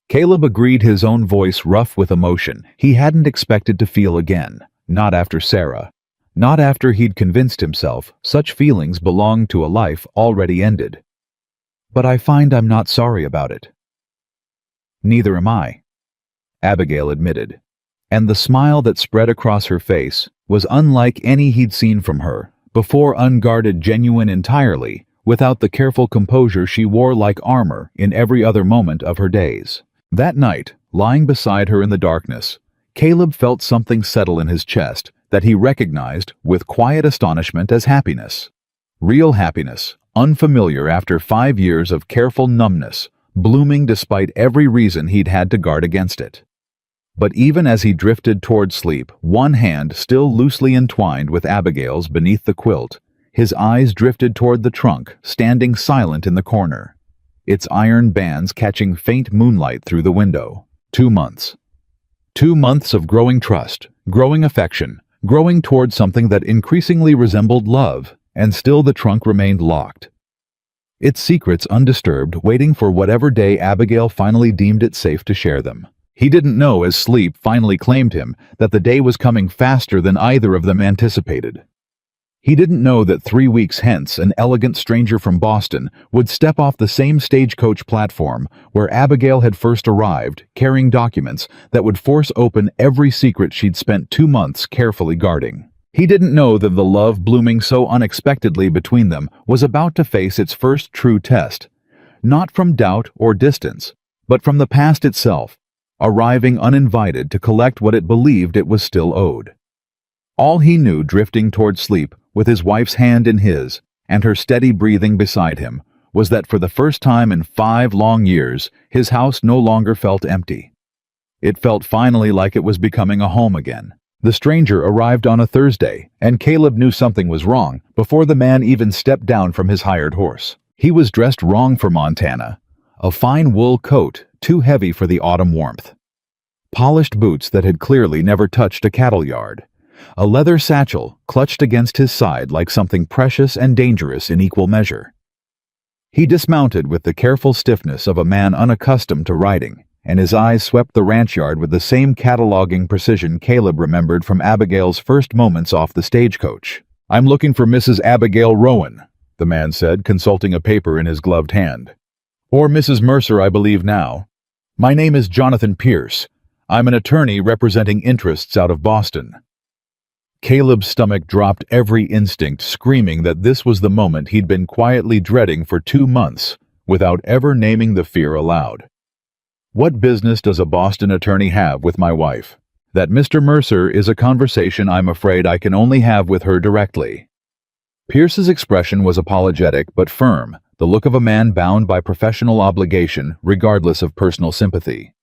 Caleb agreed, his own voice rough with emotion he hadn't expected to feel again, not after Sarah. Not after he'd convinced himself such feelings belonged to a life already ended. "But I find I'm not sorry about it." "Neither am I," Abigail admitted, and the smile that spread across her face was unlike any he'd seen from her, before unguarded, genuine entirely, without the careful composure she wore like armor in every other moment of her days. That night, lying beside her in the darkness, Caleb felt something settle in his chest that he recognized with quiet astonishment as happiness. Real happiness, unfamiliar after 5 years of careful numbness, blooming despite every reason he'd had to guard against it. But even as he drifted toward sleep, one hand still loosely entwined with Abigail's beneath the quilt, his eyes drifted toward the trunk, standing silent in the corner, its iron bands catching faint moonlight through the window. 2 months. 2 months of growing trust, growing affection, growing toward something that increasingly resembled love, and still the trunk remained locked. Its secrets undisturbed, waiting for whatever day Abigail finally deemed it safe to share them. He didn't know, as sleep finally claimed him, that the day was coming faster than either of them anticipated. He didn't know that 3 weeks hence an elegant stranger from Boston would step off the same stagecoach platform where Abigail had first arrived, carrying documents that would force open every secret she'd spent 2 months carefully guarding. He didn't know that the love blooming so unexpectedly between them was about to face its first true test, not from doubt or distance, but from the past itself, arriving uninvited to collect what it believed it was still owed. All he knew, drifting toward sleep, with his wife's hand in his, and her steady breathing beside him, was that for the first time in 5 long years, his house no longer felt empty. It felt finally like it was becoming a home again. The stranger arrived on a Thursday, and Caleb knew something was wrong before the man even stepped down from his hired horse. He was dressed wrong for Montana, a fine wool coat too heavy for the autumn warmth, polished boots that had clearly never touched a cattle yard, a leather satchel clutched against his side like something precious and dangerous in equal measure. He dismounted with the careful stiffness of a man unaccustomed to riding, and his eyes swept the ranch yard with the same cataloging precision Caleb remembered from Abigail's first moments off the stagecoach. "I'm looking for Mrs. Abigail Rowan," the man said, consulting a paper in his gloved hand. "Or Mrs. Mercer, I believe now. My name is Jonathan Pierce. I'm an attorney representing interests out of Boston." Caleb's stomach dropped, every instinct screaming that this was the moment he'd been quietly dreading for 2 months, without ever naming the fear aloud. What business does a Boston attorney have with my wife? That Mr. Mercer is a conversation I'm afraid I can only have with her directly. Pierce's expression was apologetic but firm, the look of a man bound by professional obligation regardless of personal sympathy.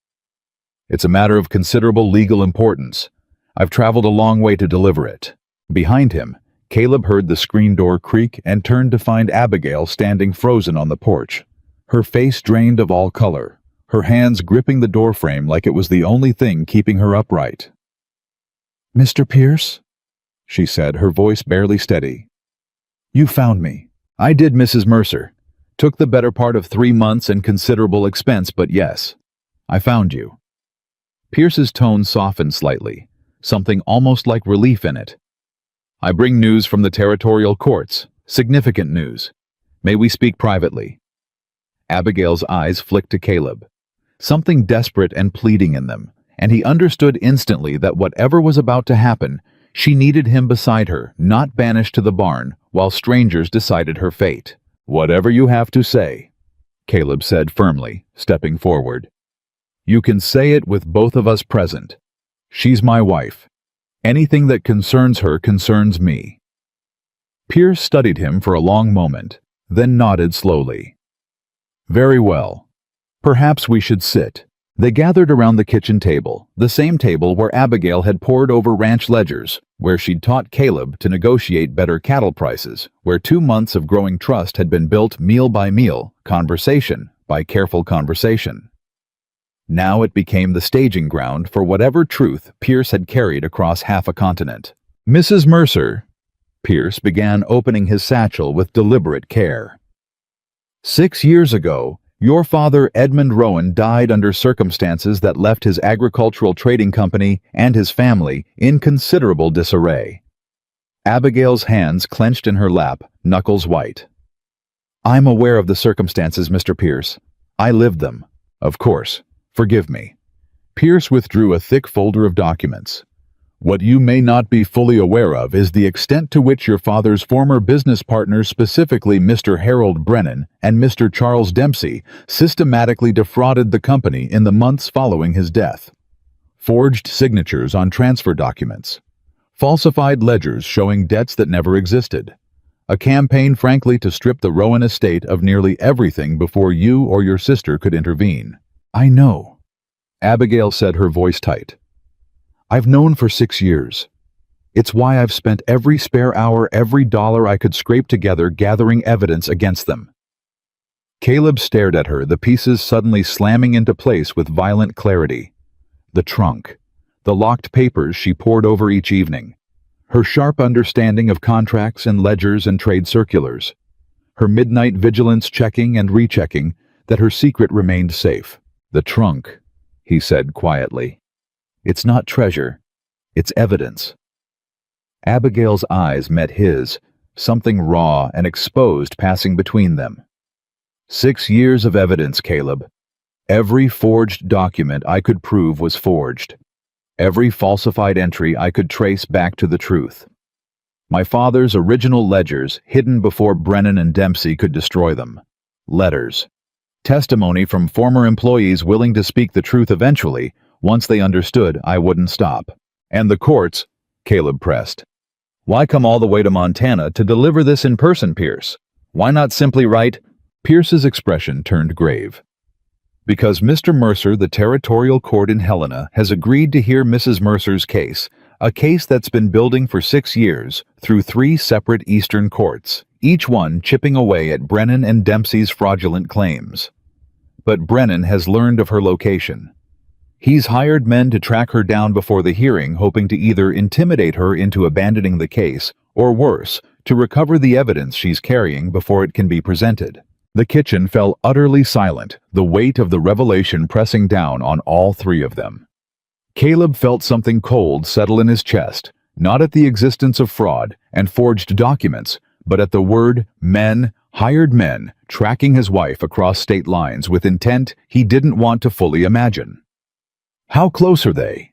It's a matter of considerable legal importance. I've traveled a long way to deliver it. Behind him, Caleb heard the screen door creak and turned to find Abigail standing frozen on the porch, her face drained of all color, her hands gripping the doorframe like it was the only thing keeping her upright. "Mr. Pierce?" she said, her voice barely steady. "You found me." "I did, Mrs. Mercer. Took the better part of 3 months and considerable expense, but yes, I found you." Pierce's tone softened slightly, something almost like relief in it. "I bring news from the territorial courts, significant news. May we speak privately?" Abigail's eyes flicked to Caleb, something desperate and pleading in them, and he understood instantly that whatever was about to happen, she needed him beside her, not banished to the barn, while strangers decided her fate. "Whatever you have to say," Caleb said firmly, stepping forward. "You can say it with both of us present. She's my wife. Anything that concerns her concerns me." Pierce studied him for a long moment, then nodded slowly. "Very well. Perhaps we should sit." They gathered around the kitchen table, the same table where Abigail had pored over ranch ledgers, where she'd taught Caleb to negotiate better cattle prices, where 2 months of growing trust had been built meal by meal, conversation by careful conversation. Now it became the staging ground for whatever truth Pierce had carried across half a continent. "Mrs. Mercer," Pierce began, opening his satchel with deliberate care. "6 years ago, your father, Edmund Rowan, died under circumstances that left his agricultural trading company and his family in considerable disarray." Abigail's hands clenched in her lap, knuckles white. "I'm aware of the circumstances, Mr. Pierce. I lived them. Of course. Forgive me." Pierce withdrew a thick folder of documents. "What you may not be fully aware of is the extent to which your father's former business partners, specifically Mr. Harold Brennan and Mr. Charles Dempsey, systematically defrauded the company in the months following his death. Forged signatures on transfer documents. Falsified ledgers showing debts that never existed. A campaign, frankly, to strip the Rowan estate of nearly everything before you or your sister could intervene." "I know," Abigail said, her voice tight. "I've known for 6 years. It's why I've spent every spare hour, every dollar I could scrape together gathering evidence against them." Caleb stared at her, the pieces suddenly slamming into place with violent clarity. The trunk, the locked papers she pored over each evening, her sharp understanding of contracts and ledgers and trade circulars, her midnight vigilance checking and rechecking that her secret remained safe. "The trunk," he said quietly. "It's not treasure, it's evidence." Abigail's eyes met his, something raw and exposed passing between them. 6 years of evidence, Caleb. Every forged document I could prove was forged. Every falsified entry I could trace back to the truth. My father's original ledgers, hidden before Brennan and Dempsey could destroy them. Letters. Testimony from former employees willing to speak the truth eventually, once they understood I wouldn't stop. "And the courts," Caleb pressed. "Why come all the way to Montana to deliver this in person, Pierce? Why not simply write—" Pierce's expression turned grave. "Because Mr. Mercer, the territorial court in Helena, has agreed to hear Mrs. Mercer's case, a case that's been building for 6 years, through 3 separate eastern courts, each one chipping away at Brennan and Dempsey's fraudulent claims. But Brennan has learned of her location. He's hired men to track her down before the hearing, hoping to either intimidate her into abandoning the case, or worse, to recover the evidence she's carrying before it can be presented." The kitchen fell utterly silent, the weight of the revelation pressing down on all 3 of them. Caleb felt something cold settle in his chest, not at the existence of fraud and forged documents, but at the word men, hired men, tracking his wife across state lines with intent he didn't want to fully imagine. "How close are they?"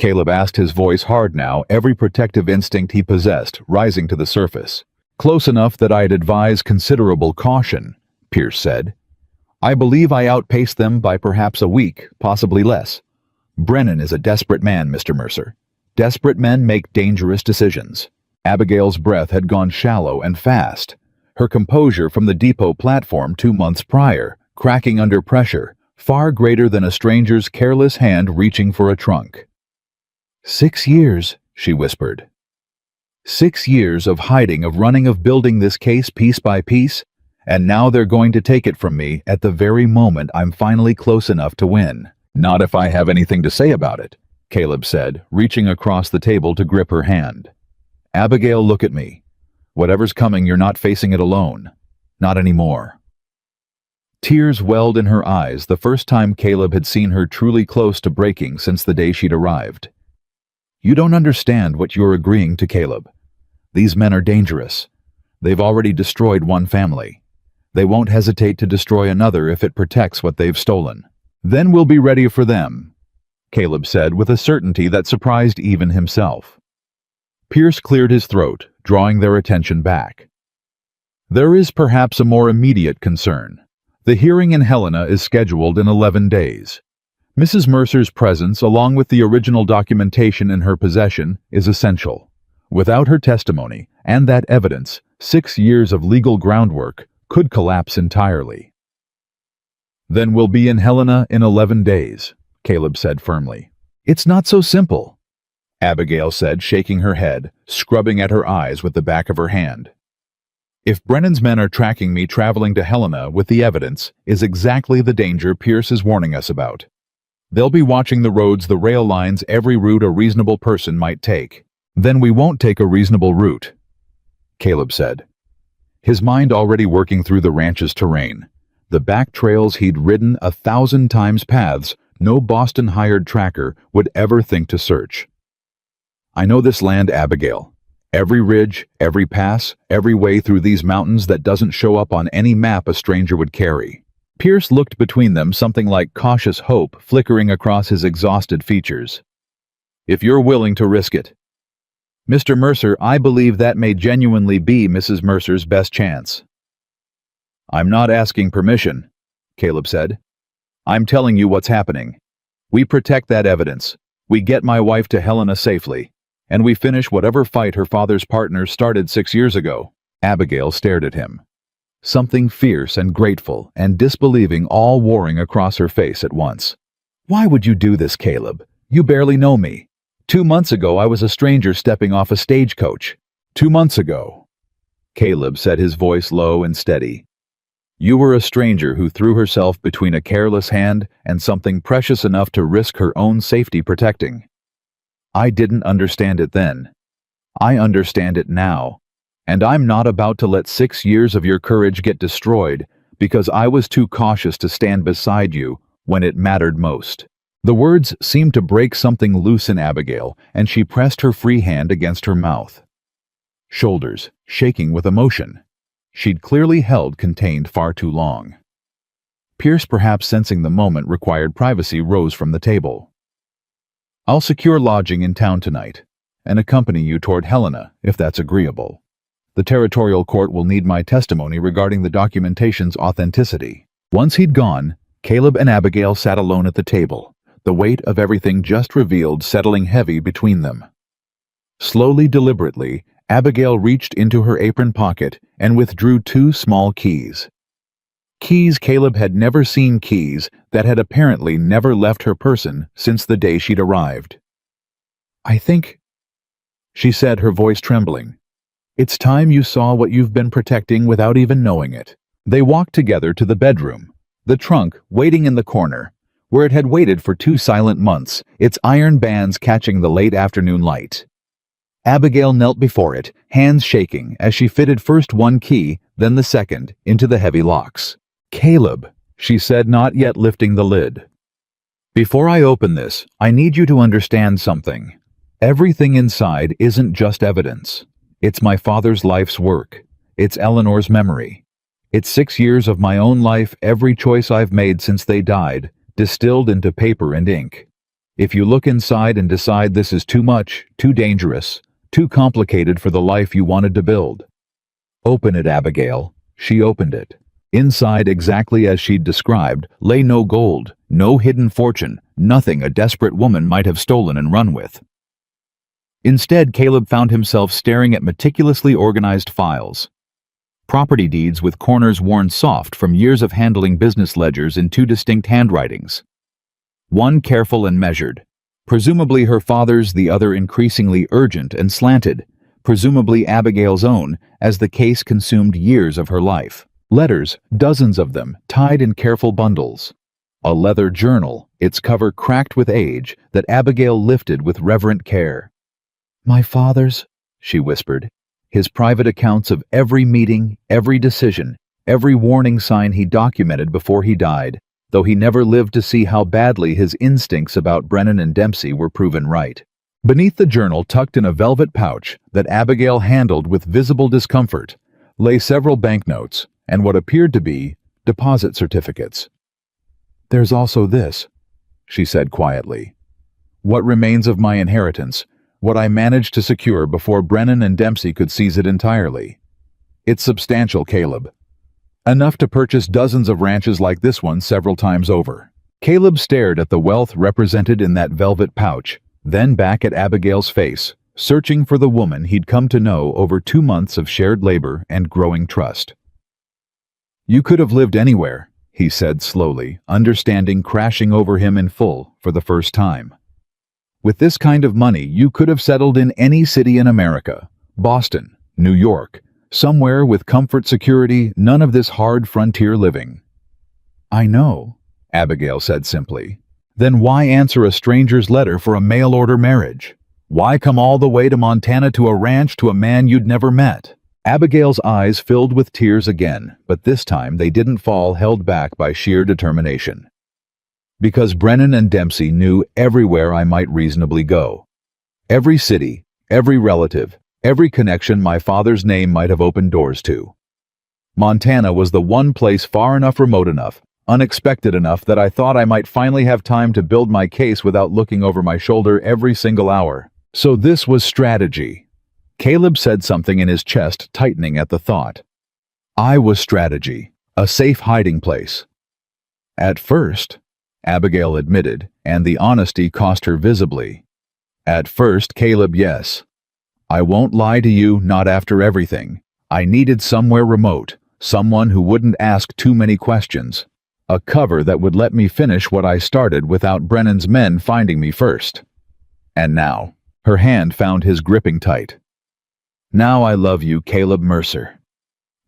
Caleb asked, his voice hard now, every protective instinct he possessed rising to the surface. Close enough that I'd advise considerable caution, Pierce said. I believe I outpaced them by perhaps a week, possibly less. Brennan is a desperate man, Mr. Mercer. Desperate men make dangerous decisions. Abigail's breath had gone shallow and fast. Her composure from the depot platform 2 months prior, cracking under pressure, far greater than a stranger's careless hand reaching for a trunk. 6 years, she whispered. 6 years of hiding, of running, of building this case piece by piece, and now they're going to take it from me at the very moment I'm finally close enough to win. Not if I have anything to say about it, Caleb said, reaching across the table to grip her hand. Abigail, look at me. Whatever's coming, you're not facing it alone. Not anymore. Tears welled in her eyes, the first time Caleb had seen her truly close to breaking since the day she'd arrived. You don't understand what you're agreeing to, Caleb. These men are dangerous. They've already destroyed one family. They won't hesitate to destroy another if it protects what they've stolen. Then we'll be ready for them, Caleb said with a certainty that surprised even himself. Pierce cleared his throat, drawing their attention back. There is perhaps a more immediate concern. The hearing in Helena is scheduled in 11 days. Mrs. Mercer's presence, along with the original documentation in her possession, is essential. Without her testimony and that evidence, 6 years of legal groundwork could collapse entirely. Then we'll be in Helena in 11 days, Caleb said firmly. It's not so simple, Abigail said, shaking her head, scrubbing at her eyes with the back of her hand. If Brennan's men are tracking me, traveling to Helena with the evidence is exactly the danger Pierce is warning us about. They'll be watching the roads, the rail lines, every route a reasonable person might take. Then we won't take a reasonable route, Caleb said, his mind already working through the ranch's terrain. The back trails he'd ridden 1,000 times, paths no Boston-hired tracker would ever think to search. I know this land, Abigail. Every ridge, every pass, every way through these mountains that doesn't show up on any map a stranger would carry. Pierce looked between them, something like cautious hope flickering across his exhausted features. If you're willing to risk it. Mr. Mercer, I believe that may genuinely be Mrs. Mercer's best chance. I'm not asking permission, Caleb said. I'm telling you what's happening. We protect that evidence. We get my wife to Helena safely. And we finish whatever fight her father's partners started 6 years ago. Abigail stared at him. Something fierce and grateful and disbelieving all warring across her face at once. Why would you do this, Caleb? You barely know me. 2 months ago I was a stranger stepping off a stagecoach. 2 months ago, Caleb said, his voice low and steady. You were a stranger who threw herself between a careless hand and something precious enough to risk her own safety protecting. I didn't understand it then. I understand it now, and I'm not about to let 6 years of your courage get destroyed because I was too cautious to stand beside you when it mattered most. The words seemed to break something loose in Abigail, and she pressed her free hand against her mouth. Shoulders shaking with emotion. She'd clearly held contained far too long. Pierce, perhaps sensing the moment required privacy, rose from the table. I'll secure lodging in town tonight, and accompany you toward Helena, if that's agreeable. The territorial court will need my testimony regarding the documentation's authenticity. Once he'd gone, Caleb and Abigail sat alone at the table, the weight of everything just revealed settling heavy between them. Slowly, deliberately, Abigail reached into her apron pocket and withdrew 2 small keys. Keys Caleb had never seen, keys that had apparently never left her person since the day she'd arrived. I think, she said, her voice trembling, it's time you saw what you've been protecting without even knowing it. They walked together to the bedroom, the trunk waiting in the corner, where it had waited for 2 silent months, its iron bands catching the late afternoon light. Abigail knelt before it, hands shaking as she fitted first one key, then the second, into the heavy locks. Caleb, she said, not yet lifting the lid. Before I open this, I need you to understand something. Everything inside isn't just evidence. It's my father's life's work. It's Eleanor's memory. It's 6 years of my own life, every choice I've made since they died, distilled into paper and ink. If you look inside and decide this is too much, too dangerous, too complicated for the life you wanted to build. Open it, Abigail. She opened it. Inside, exactly as she'd described, lay no gold, no hidden fortune, nothing a desperate woman might have stolen and run with. Instead, Caleb found himself staring at meticulously organized files. Property deeds with corners worn soft from years of handling business ledgers in two distinct handwritings. One careful and measured, presumably her father's, the other increasingly urgent and slanted, presumably Abigail's own, as the case consumed years of her life. Letters, dozens of them, tied in careful bundles. A leather journal, its cover cracked with age, that Abigail lifted with reverent care. "My father's," she whispered, "his private accounts of every meeting, every decision, every warning sign he documented before he died, though he never lived to see how badly his instincts about Brennan and Dempsey were proven right." Beneath the journal, tucked in a velvet pouch that Abigail handled with visible discomfort, lay several banknotes and what appeared to be deposit certificates. "There's also this," she said quietly. "What remains of my inheritance, what I managed to secure before Brennan and Dempsey could seize it entirely. It's substantial, Caleb. Enough to purchase dozens of ranches like this one several times over." Caleb stared at the wealth represented in that velvet pouch, then back at Abigail's face, searching for the woman he'd come to know over 2 months of shared labor and growing trust. "You could have lived anywhere," he said slowly, understanding crashing over him in full for the first time. "With this kind of money, you could have settled in any city in America, Boston, New York, somewhere with comfort, security, none of this hard frontier living." "I know," Abigail said simply. "Then why answer a stranger's letter for a mail-order marriage? Why come all the way to Montana to a ranch to a man you'd never met?" Abigail's eyes filled with tears again, but this time they didn't fall, held back by sheer determination. "Because Brennan and Dempsey knew everywhere I might reasonably go. Every city, every relative, every connection my father's name might have opened doors to. Montana was the one place far enough remote enough, unexpected enough that I thought I might finally have time to build my case without looking over my shoulder every single hour. So this was strategy." Caleb said, something in his chest tightening at the thought. "I was strategy, a safe hiding place." "At first," Abigail admitted, and the honesty cost her visibly. "At first, Caleb, yes. I won't lie to you, not after everything. I needed somewhere remote, someone who wouldn't ask too many questions. A cover that would let me finish what I started without Brennan's men finding me first. And now," her hand found his gripping tight. "Now I love you, Caleb Mercer.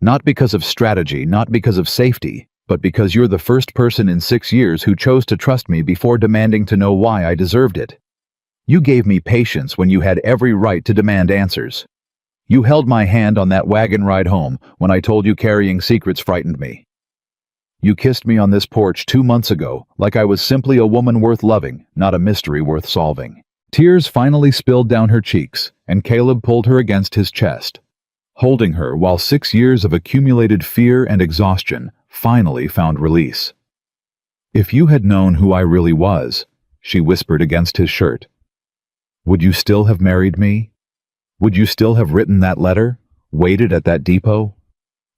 Not because of strategy, not because of safety, but because you're the first person in 6 years who chose to trust me before demanding to know why I deserved it. You gave me patience when you had every right to demand answers. You held my hand on that wagon ride home when I told you carrying secrets frightened me. You kissed me on this porch 2 months ago like I was simply a woman worth loving, not a mystery worth solving." Tears finally spilled down her cheeks, and Caleb pulled her against his chest, holding her while 6 years of accumulated fear and exhaustion finally found release. "If you had known who I really was," she whispered against his shirt, "would you still have married me? Would you still have written that letter, waited at that depot,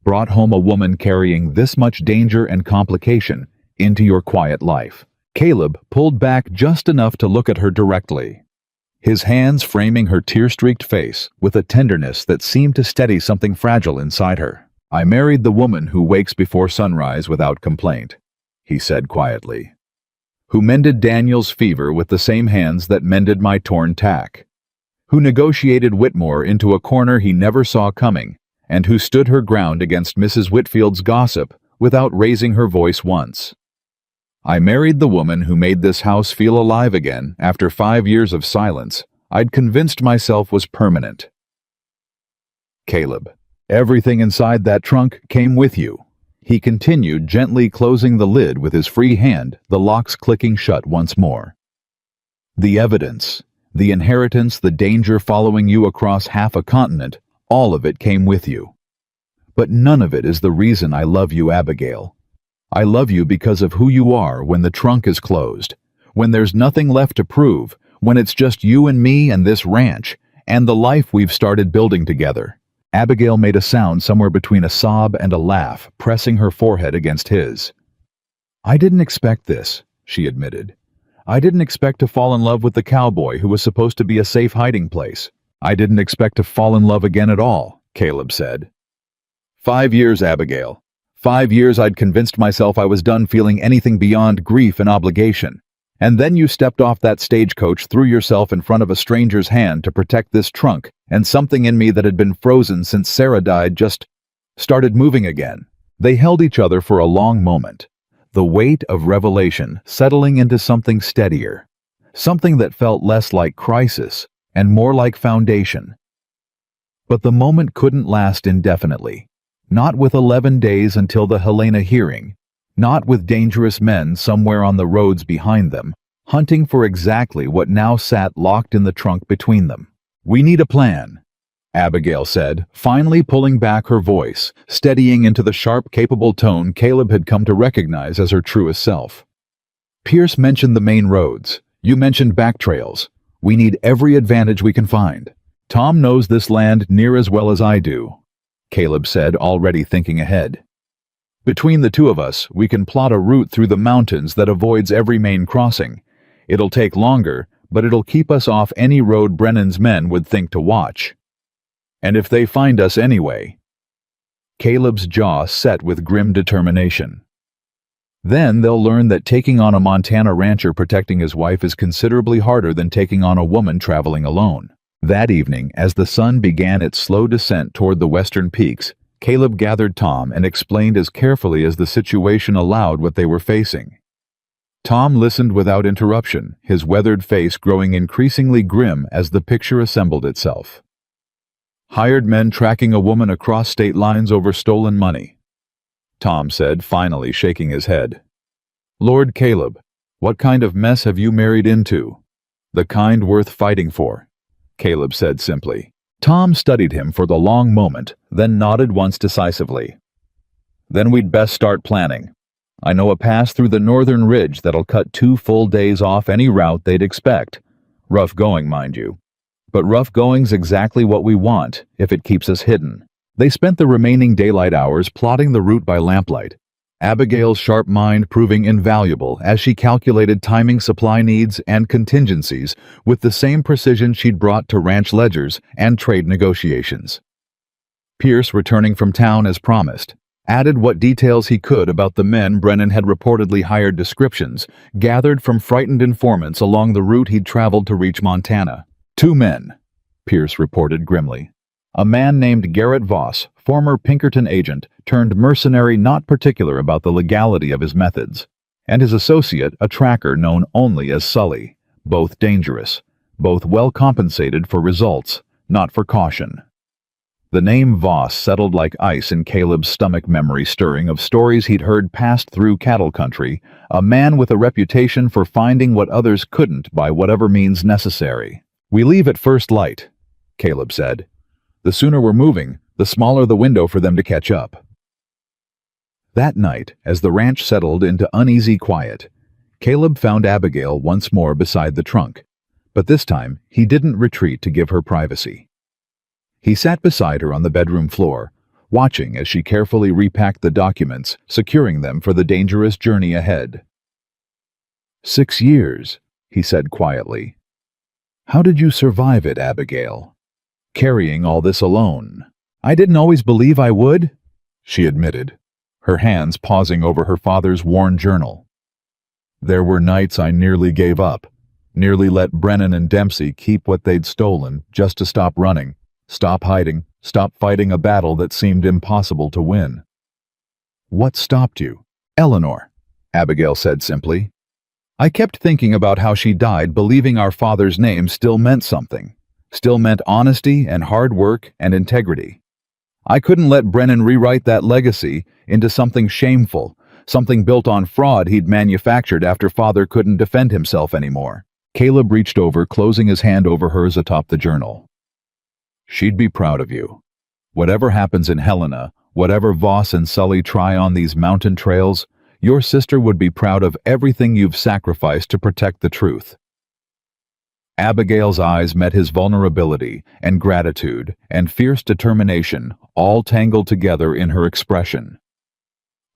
brought home a woman carrying this much danger and complication into your quiet life?" Caleb pulled back just enough to look at her directly, his hands framing her tear-streaked face with a tenderness that seemed to steady something fragile inside her. "I married the woman who wakes before sunrise without complaint," he said quietly. "Who mended Daniel's fever with the same hands that mended my torn tack. Who negotiated Whitmore into a corner he never saw coming, and who stood her ground against Mrs. Whitfield's gossip without raising her voice once. I married the woman who made this house feel alive again after 5 years of silence I'd convinced myself was permanent. Caleb, everything inside that trunk came with you," he continued, gently closing the lid with his free hand, the locks clicking shut once more. "The evidence, the inheritance, the danger following you across half a continent, all of it came with you. But none of it is the reason I love you, Abigail. I love you because of who you are when the trunk is closed, when there's nothing left to prove, when it's just you and me and this ranch, and the life we've started building together." Abigail made a sound somewhere between a sob and a laugh, pressing her forehead against his. "I didn't expect this," she admitted. "I didn't expect to fall in love with the cowboy who was supposed to be a safe hiding place. I didn't expect to fall in love again at all," Caleb said. 5 years, Abigail. 5 years I'd convinced myself I was done feeling anything beyond grief and obligation. And then you stepped off that stagecoach, threw yourself in front of a stranger's hand to protect this trunk, and something in me that had been frozen since Sarah died just started moving again. They held each other for a long moment, the weight of revelation settling into something steadier, something that felt less like crisis and more like foundation. But the moment couldn't last indefinitely, not with 11 days until the Helena hearing, not with dangerous men somewhere on the roads behind them, hunting for exactly what now sat locked in the trunk between them. "We need a plan," Abigail said, finally pulling back her voice, steadying into the sharp, capable tone Caleb had come to recognize as her truest self. "Pierce mentioned the main roads. You mentioned back trails. We need every advantage we can find. Tom knows this land near as well as I do," Caleb said, already thinking ahead. "Between the two of us, we can plot a route through the mountains that avoids every main crossing. It'll take longer, but it'll keep us off any road Brennan's men would think to watch. And if they find us anyway..." Caleb's jaw set with grim determination. "Then they'll learn that taking on a Montana rancher protecting his wife is considerably harder than taking on a woman traveling alone." That evening, as the sun began its slow descent toward the western peaks, Caleb gathered Tom and explained as carefully as the situation allowed what they were facing. Tom listened without interruption, his weathered face growing increasingly grim as the picture assembled itself. "Hired men tracking a woman across state lines over stolen money," Tom said, finally shaking his head. "Lord Caleb, what kind of mess have you married into?" "The kind worth fighting for," Caleb said simply. Tom studied him for the long moment, then nodded once decisively. "Then we'd best start planning. I know a pass through the northern ridge that'll cut 2 full days off any route they'd expect. Rough going, mind you. But rough going's exactly what we want, if it keeps us hidden." They spent the remaining daylight hours plotting the route by lamplight, Abigail's sharp mind proving invaluable as she calculated timing, supply needs, and contingencies with the same precision she'd brought to ranch ledgers and trade negotiations. Pierce, returning from town as promised, added what details he could about the men Brennan had reportedly hired, descriptions gathered from frightened informants along the route he'd traveled to reach Montana. 2 men, Pierce reported grimly. A man named Garrett Voss, former Pinkerton agent, turned mercenary, not particular about the legality of his methods, and his associate, a tracker known only as Sully, both dangerous, both well compensated for results, not for caution. The name Voss settled like ice in Caleb's stomach, memory stirring of stories he'd heard passed through cattle country, a man with a reputation for finding what others couldn't by whatever means necessary. "We leave at first light," Caleb said. "The sooner we're moving, the smaller the window for them to catch up." That night, as the ranch settled into uneasy quiet, Caleb found Abigail once more beside the trunk, but this time he didn't retreat to give her privacy. He sat beside her on the bedroom floor, watching as she carefully repacked the documents, securing them for the dangerous journey ahead. 6 years, he said quietly. "How did you survive it, Abigail? Carrying all this alone?" "I didn't always believe I would," she admitted, her hands pausing over her father's worn journal. "There were nights I nearly gave up, nearly let Brennan and Dempsey keep what they'd stolen just to stop running, stop hiding, stop fighting a battle that seemed impossible to win." "What stopped you?" "Eleanor," Abigail said simply. "I kept thinking about how she died, believing our father's name still meant something, still meant honesty and hard work and integrity. I couldn't let Brennan rewrite that legacy into something shameful, something built on fraud he'd manufactured after father couldn't defend himself anymore." Caleb reached over, closing his hand over hers atop the journal. "She'd be proud of you. Whatever happens in Helena, whatever Voss and Sully try on these mountain trails, Your sister would be proud of everything you've sacrificed to protect the truth." Abigail's eyes met his vulnerability and gratitude and fierce determination, all tangled together in her expression.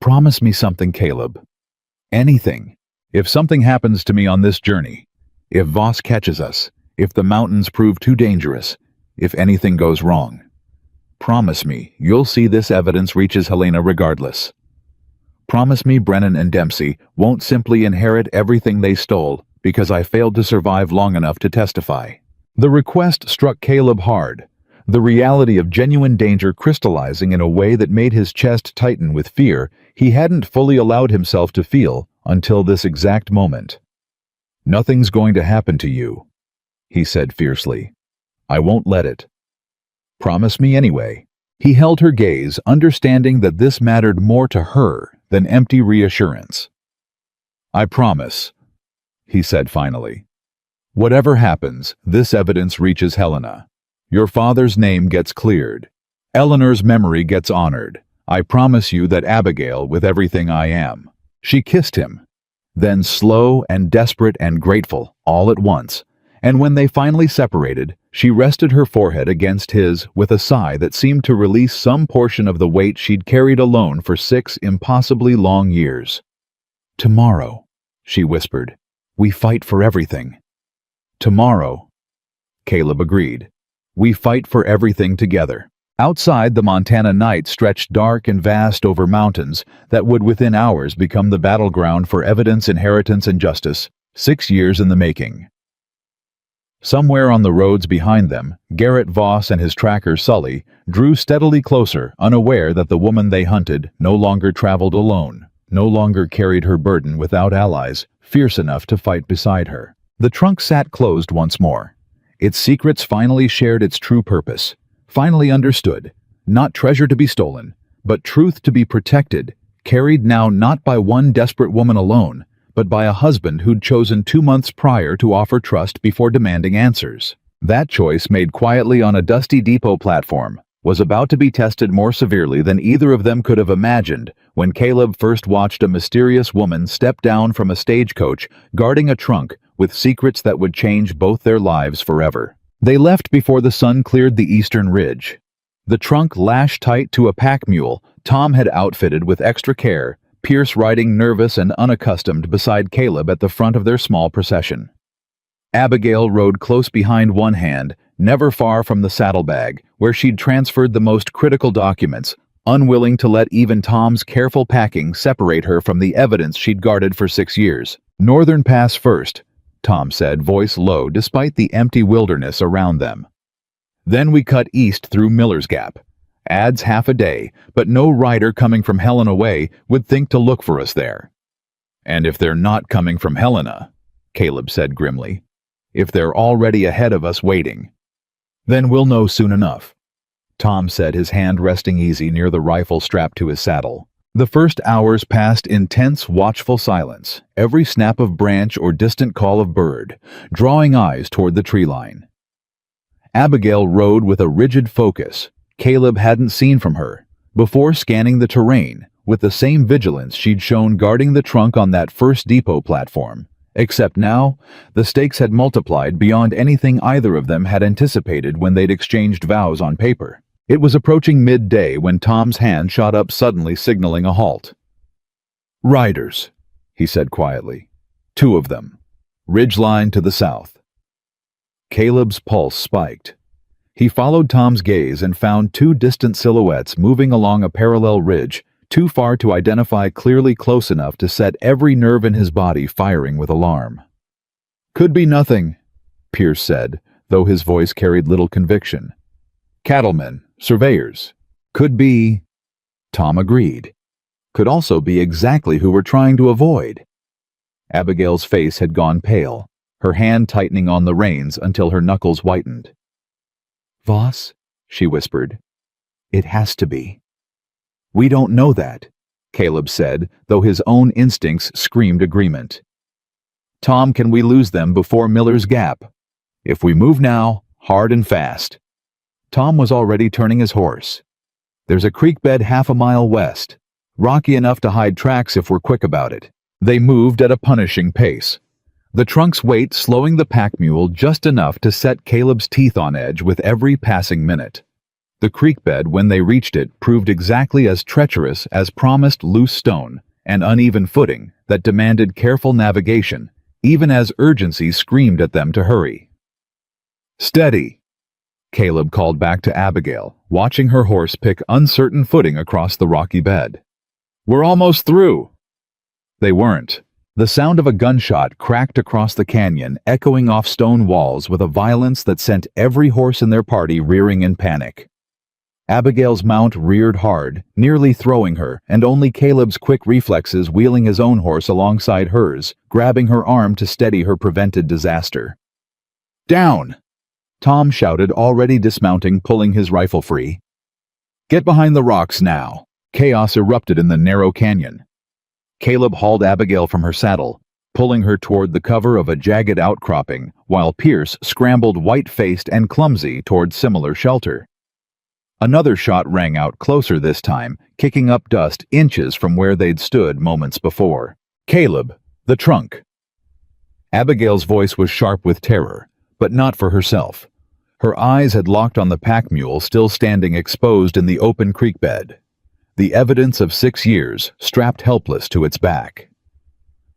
"Promise me something, Caleb. Anything. If something happens to me on this journey, if Voss catches us, if the mountains prove too dangerous, if anything goes wrong, promise me you'll see this evidence reaches Helena regardless. Promise me Brennan and Dempsey won't simply inherit everything they stole because I failed to survive long enough to testify." The request struck Caleb hard, the reality of genuine danger crystallizing in a way that made his chest tighten with fear he hadn't fully allowed himself to feel until this exact moment. "Nothing's going to happen to you," he said fiercely. "I won't let it. Promise me anyway." He held her gaze, understanding that this mattered more to her than empty reassurance. "I promise," he said finally. "Whatever happens, this evidence reaches Helena. Your father's name gets cleared. Eleanor's memory gets honored. I promise you that Abigail with everything I am." She kissed him, then slow and desperate and grateful all at once, and when they finally separated, she rested her forehead against his with a sigh that seemed to release some portion of the weight she'd carried alone for 6 impossibly long years. "Tomorrow," she whispered, "we fight for everything." "Tomorrow," Caleb agreed. "We fight for everything together." Outside, the Montana night stretched dark and vast over mountains that would within hours become the battleground for evidence, inheritance, and justice, 6 years in the making. Somewhere on the roads behind them, Garrett Voss and his tracker Sully drew steadily closer, unaware that the woman they hunted no longer traveled alone, no longer carried her burden without allies fierce enough to fight beside her. The trunk sat closed once more. Its secrets finally shared its true purpose, finally understood, not treasure to be stolen, but truth to be protected, carried now not by one desperate woman alone, but by a husband who'd chosen 2 months prior to offer trust before demanding answers. That choice, made quietly on a dusty depot platform, was about to be tested more severely than either of them could have imagined when Caleb first watched a mysterious woman step down from a stagecoach guarding a trunk with secrets that would change both their lives forever. They left before the sun cleared the eastern ridge. The trunk lashed tight to a pack mule Tom had outfitted with extra care, Pierce riding nervous and unaccustomed beside Caleb at the front of their small procession. Abigail rode close behind one hand, never far from the saddlebag, where she'd transferred the most critical documents, unwilling to let even Tom's careful packing separate her from the evidence she'd guarded for 6 years. "Northern Pass first," Tom said, voice low despite the empty wilderness around them. "Then we cut east through Miller's Gap. Adds half a day, but no rider coming from Helena way would think to look for us there." "And if they're not coming from Helena," Caleb said grimly, "if they're already ahead of us waiting, then we'll know soon enough," Tom said, his hand resting easy near the rifle strapped to his saddle. The first hours passed in tense, watchful silence, every snap of branch or distant call of bird, drawing eyes toward the tree line. Abigail rode with a rigid focus Caleb hadn't seen from her, before scanning the terrain, with the same vigilance she'd shown guarding the trunk on that first depot platform. Except now, the stakes had multiplied beyond anything either of them had anticipated when they'd exchanged vows on paper. It was approaching midday when Tom's hand shot up suddenly, signaling a halt. "Riders," he said quietly. "2 of them. Ridgeline to the south." Caleb's pulse spiked. He followed Tom's gaze and found 2 distant silhouettes moving along a parallel ridge, too far to identify clearly, close enough to set every nerve in his body firing with alarm. "Could be nothing," Pierce said, though his voice carried little conviction. "Cattlemen, surveyors. Could be," Tom agreed. "Could also be exactly who we're trying to avoid." Abigail's face had gone pale, her hand tightening on the reins until her knuckles whitened. "Voss," she whispered, "it has to be." "We don't know that," Caleb said, though his own instincts screamed agreement. "Tom, can we lose them before Miller's Gap? If we move now, hard and fast." Tom was already turning his horse. "There's a creek bed half a mile west. rocky enough to hide tracks if we're quick about it. They moved at a punishing pace, the trunk's weight slowing the pack mule just enough to set Caleb's teeth on edge with every passing minute. The creek bed, when they reached it, proved exactly as treacherous as promised: loose stone and uneven footing that demanded careful navigation, even as urgency screamed at them to hurry. "Steady," Caleb called back to Abigail, watching her horse pick uncertain footing across the rocky bed. "We're almost through." They weren't. The sound of a gunshot cracked across the canyon, echoing off stone walls with a violence that sent every horse in their party rearing in panic. Abigail's mount reared hard, nearly throwing her, and only Caleb's quick reflexes wheeling his own horse alongside hers, grabbing her arm to steady her, prevented disaster. "Down!" Tom shouted, already dismounting, pulling his rifle free. "Get behind the rocks now." Chaos erupted in the narrow canyon. Caleb hauled Abigail from her saddle, pulling her toward the cover of a jagged outcropping, while Pierce scrambled white-faced and clumsy toward similar shelter. Another shot rang out closer this time, kicking up dust inches from where they'd stood moments before. "Caleb, the trunk." Abigail's voice was sharp with terror, but not for herself. Her eyes had locked on the pack mule still standing exposed in the open creek bed, the evidence of 6 years strapped helpless to its back.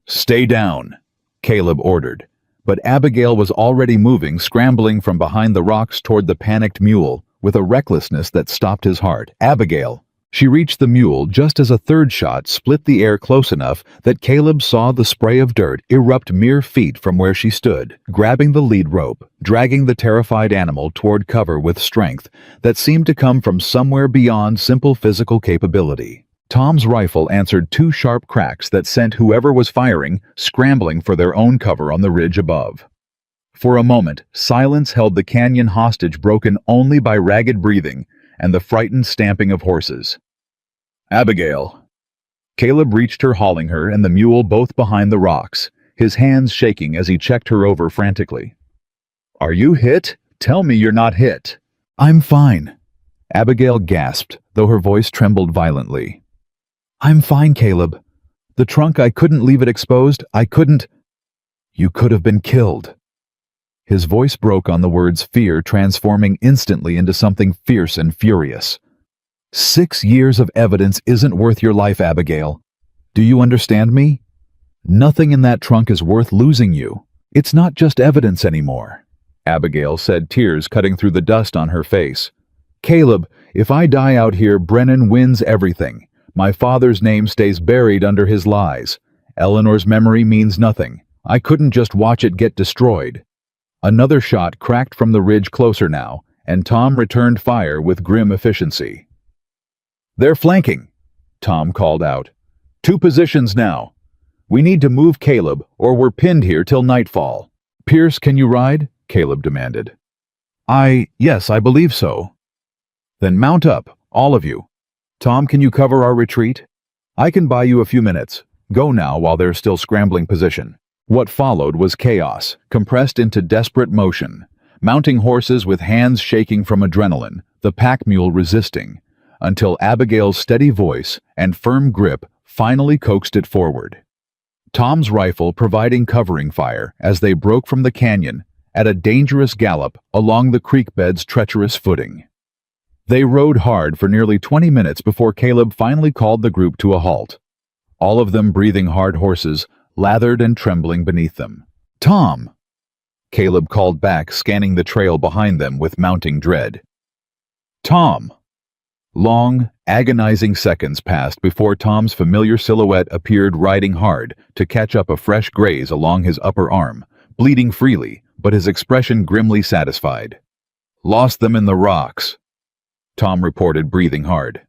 "Stay down," Caleb ordered, but Abigail was already moving, scrambling from behind the rocks toward the panicked mule, with a recklessness that stopped his heart. "Abigail!" She reached the mule just as a third shot split the air close enough that Caleb saw the spray of dirt erupt mere feet from where she stood, grabbing the lead rope, dragging the terrified animal toward cover with strength that seemed to come from somewhere beyond simple physical capability. Tom's rifle answered 2 sharp cracks that sent whoever was firing scrambling for their own cover on the ridge above. For a moment, silence held the canyon hostage, broken only by ragged breathing and the frightened stamping of horses. "Abigail." Caleb reached her, hauling her and the mule both behind the rocks, his hands shaking as he checked her over frantically. "Are you hit? Tell me you're not hit." "I'm fine," Abigail gasped, though her voice trembled violently. "I'm fine, Caleb. The trunk, I couldn't leave it exposed. I couldn't." "You could have been killed." His voice broke on the words, fear transforming instantly into something fierce and furious. 6 years of evidence isn't worth your life, Abigail. Do you understand me? Nothing in that trunk is worth losing you. It's not just evidence anymore," Abigail said, tears cutting through the dust on her face. "Caleb, if I die out here, Brennan wins everything. My father's name stays buried under his lies. Eleanor's memory means nothing. I couldn't just watch it get destroyed." Another shot cracked from the ridge closer now, and Tom returned fire with grim efficiency. "They're flanking," Tom called out. "2 positions now. We need to move Caleb, or we're pinned here till nightfall." "Pierce, can you ride?" Caleb demanded. Yes, I believe so." "Then mount up, all of you. Tom, can you cover our retreat? I can buy you a few minutes. Go now while they're still scrambling position." What followed was chaos, compressed into desperate motion. Mounting horses with hands shaking from adrenaline, the pack mule resisting, until Abigail's steady voice and firm grip finally coaxed it forward. Tom's rifle providing covering fire as they broke from the canyon at a dangerous gallop along the creek bed's treacherous footing. They rode hard for nearly 20 minutes before Caleb finally called the group to a halt, all of them breathing hard, horses lathered and trembling beneath them. "Tom!" Caleb called back, scanning the trail behind them with mounting dread. "Tom!" Long, agonizing seconds passed before Tom's familiar silhouette appeared, riding hard to catch up a fresh graze along his upper arm, bleeding freely, but his expression grimly satisfied. "Lost them in the rocks," Tom reported, breathing hard.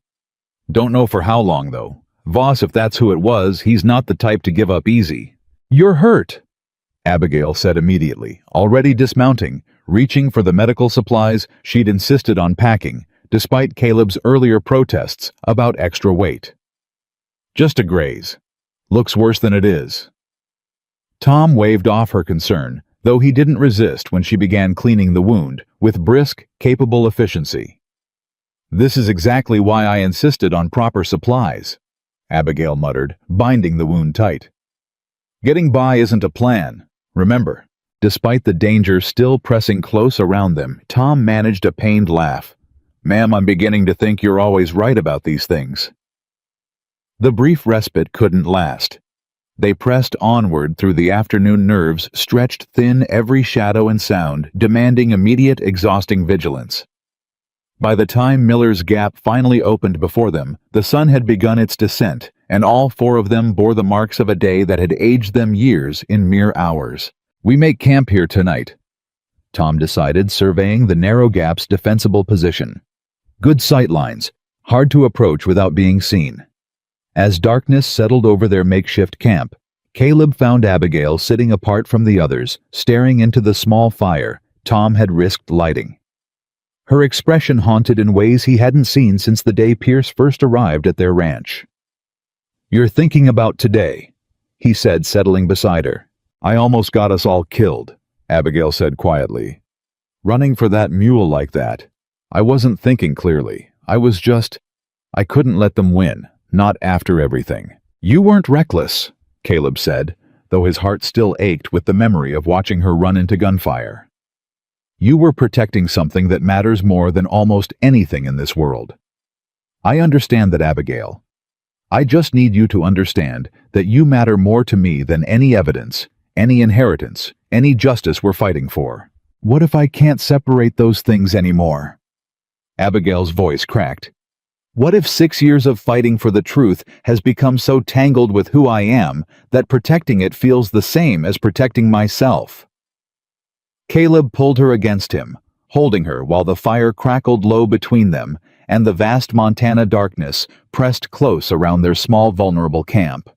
"Don't know for how long, though. Voss, if that's who it was, he's not the type to give up easy." "You're hurt," Abigail said immediately, already dismounting, reaching for the medical supplies she'd insisted on packing, despite Caleb's earlier protests about extra weight. "Just a graze. Looks worse than it is." Tom waved off her concern, though he didn't resist when she began cleaning the wound with brisk, capable efficiency. "This is exactly why I insisted on proper supplies." Abigail muttered, binding the wound tight. Getting by isn't a plan. Remember, despite the danger still pressing close around them, Tom managed a pained laugh. Ma'am, I'm beginning to think you're always right about these things. The brief respite couldn't last. They pressed onward through the afternoon, nerves stretched thin, every shadow and sound demanding immediate, exhausting vigilance. By the time Miller's Gap finally opened before them, the sun had begun its descent, and all four of them bore the marks of a day that had aged them years in mere hours. We make camp here tonight, Tom decided, surveying the narrow gap's defensible position. Good sight lines, hard to approach without being seen. As darkness settled over their makeshift camp, Caleb found Abigail sitting apart from the others, staring into the small fire Tom had risked lighting. Her expression haunted in ways he hadn't seen since the day Pierce first arrived at their ranch. "You're thinking about today," he said, settling beside her. "I almost got us all killed," Abigail said quietly. "Running for that mule like that. I wasn't thinking clearly. I couldn't let them win, not after everything." "You weren't reckless," Caleb said, though his heart still ached with the memory of watching her run into gunfire. "You were protecting something that matters more than almost anything in this world." "I understand that, Abigail. I just need you to understand that you matter more to me than any evidence, any inheritance, any justice we're fighting for." "What if I can't separate those things anymore?" Abigail's voice cracked. "What if 6 years of fighting for the truth has become so tangled with who I am that protecting it feels the same as protecting myself?" Caleb pulled her against him, holding her while the fire crackled low between them and the vast Montana darkness pressed close around their small, vulnerable camp.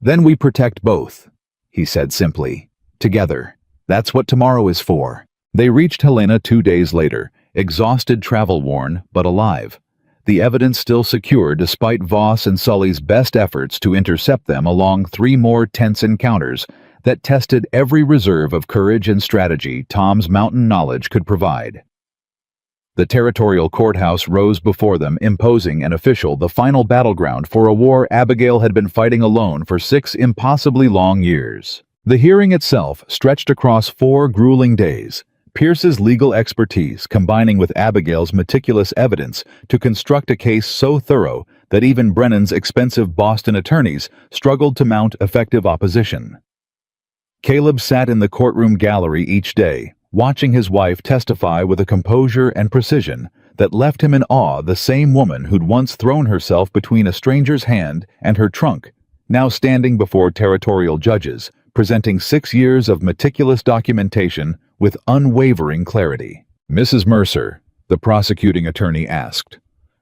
"Then we protect both," he said simply. "Together. That's what tomorrow is for." They reached Helena 2 days later, exhausted, travel-worn, but alive. The evidence still secure despite Voss and Sully's best efforts to intercept them along 3 more tense encounters that tested every reserve of courage and strategy Tom's mountain knowledge could provide. The territorial courthouse rose before them, imposing and official, the final battleground for a war Abigail had been fighting alone for 6 impossibly long years. The hearing itself stretched across 4 grueling days, Pierce's legal expertise combining with Abigail's meticulous evidence to construct a case so thorough that even Brennan's expensive Boston attorneys struggled to mount effective opposition. Caleb sat in the courtroom gallery each day, watching his wife testify with a composure and precision that left him in awe, the same woman who'd once thrown herself between a stranger's hand and her trunk, now standing before territorial judges, presenting 6 years of meticulous documentation with unwavering clarity. "Mrs. Mercer," the prosecuting attorney asked,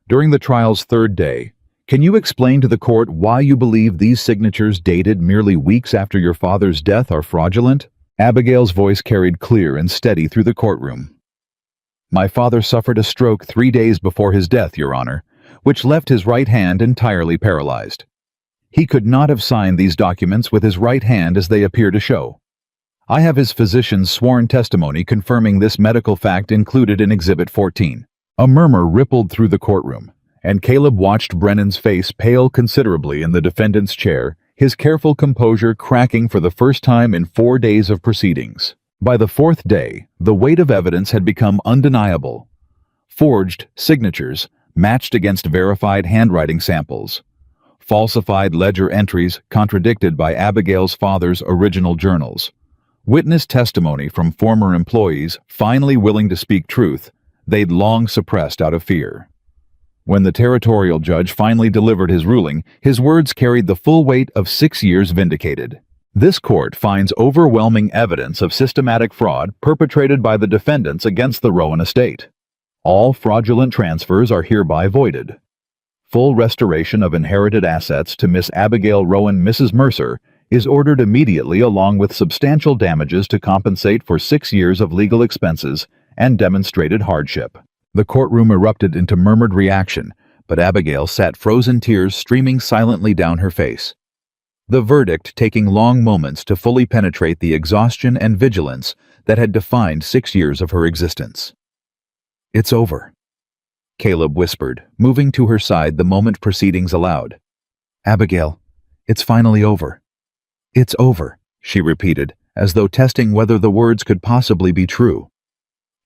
during the trial's 3rd day, "can you explain to the court why you believe these signatures dated merely weeks after your father's death are fraudulent?" Abigail's voice carried clear and steady through the courtroom. "My father suffered a stroke 3 days before his death, Your Honor, which left his right hand entirely paralyzed. He could not have signed these documents with his right hand as they appear to show. I have his physician's sworn testimony confirming this medical fact included in Exhibit 14. A murmur rippled through the courtroom, and Caleb watched Brennan's face pale considerably in the defendant's chair, his careful composure cracking for the first time in 4 days of proceedings. By the 4th day, the weight of evidence had become undeniable. Forged signatures matched against verified handwriting samples. Falsified ledger entries contradicted by Abigail's father's original journals. Witness testimony from former employees finally willing to speak truth they'd long suppressed out of fear. When the territorial judge finally delivered his ruling, his words carried the full weight of 6 years vindicated. "This court finds overwhelming evidence of systematic fraud perpetrated by the defendants against the Rowan estate. All fraudulent transfers are hereby voided. Full restoration of inherited assets to Miss Abigail Rowan, Mrs. Mercer, is ordered immediately, along with substantial damages to compensate for 6 years of legal expenses and demonstrated hardship." The courtroom erupted into murmured reaction, but Abigail sat, frozen tears streaming silently down her face. The verdict taking long moments to fully penetrate the exhaustion and vigilance that had defined 6 years of her existence. "It's over," Caleb whispered, moving to her side the moment proceedings allowed. Abigail, it's finally over. It's over, she repeated, as though testing whether the words could possibly be true.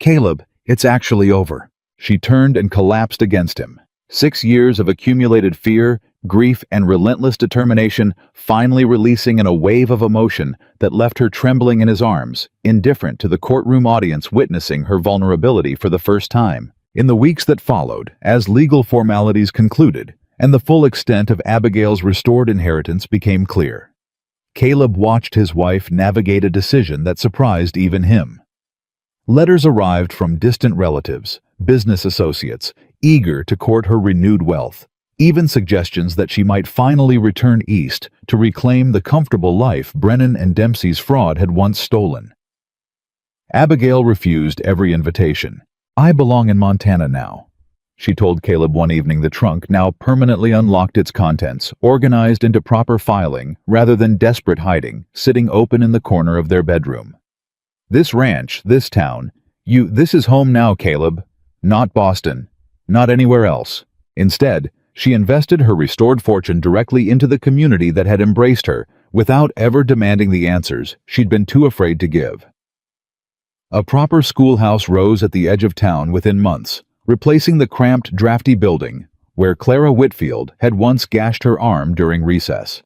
Caleb, it's actually over. She turned and collapsed against him. 6 years of accumulated fear, grief, and relentless determination finally releasing in a wave of emotion that left her trembling in his arms, indifferent to the courtroom audience witnessing her vulnerability for the first time. In the weeks that followed, as legal formalities concluded, and the full extent of Abigail's restored inheritance became clear, Caleb watched his wife navigate a decision that surprised even him. Letters arrived from distant relatives, business associates, eager to court her renewed wealth, even suggestions that she might finally return east to reclaim the comfortable life Brennan and Dempsey's fraud had once stolen. Abigail refused every invitation. I belong in Montana now, she told Caleb one evening. The trunk now permanently unlocked its contents, organized into proper filing rather than desperate hiding, sitting open in the corner of their bedroom. This ranch, this town, this is home now, Caleb. Not Boston. Not anywhere else. Instead, she invested her restored fortune directly into the community that had embraced her, without ever demanding the answers she'd been too afraid to give. A proper schoolhouse rose at the edge of town within months, replacing the cramped, drafty building where Clara Whitfield had once gashed her arm during recess.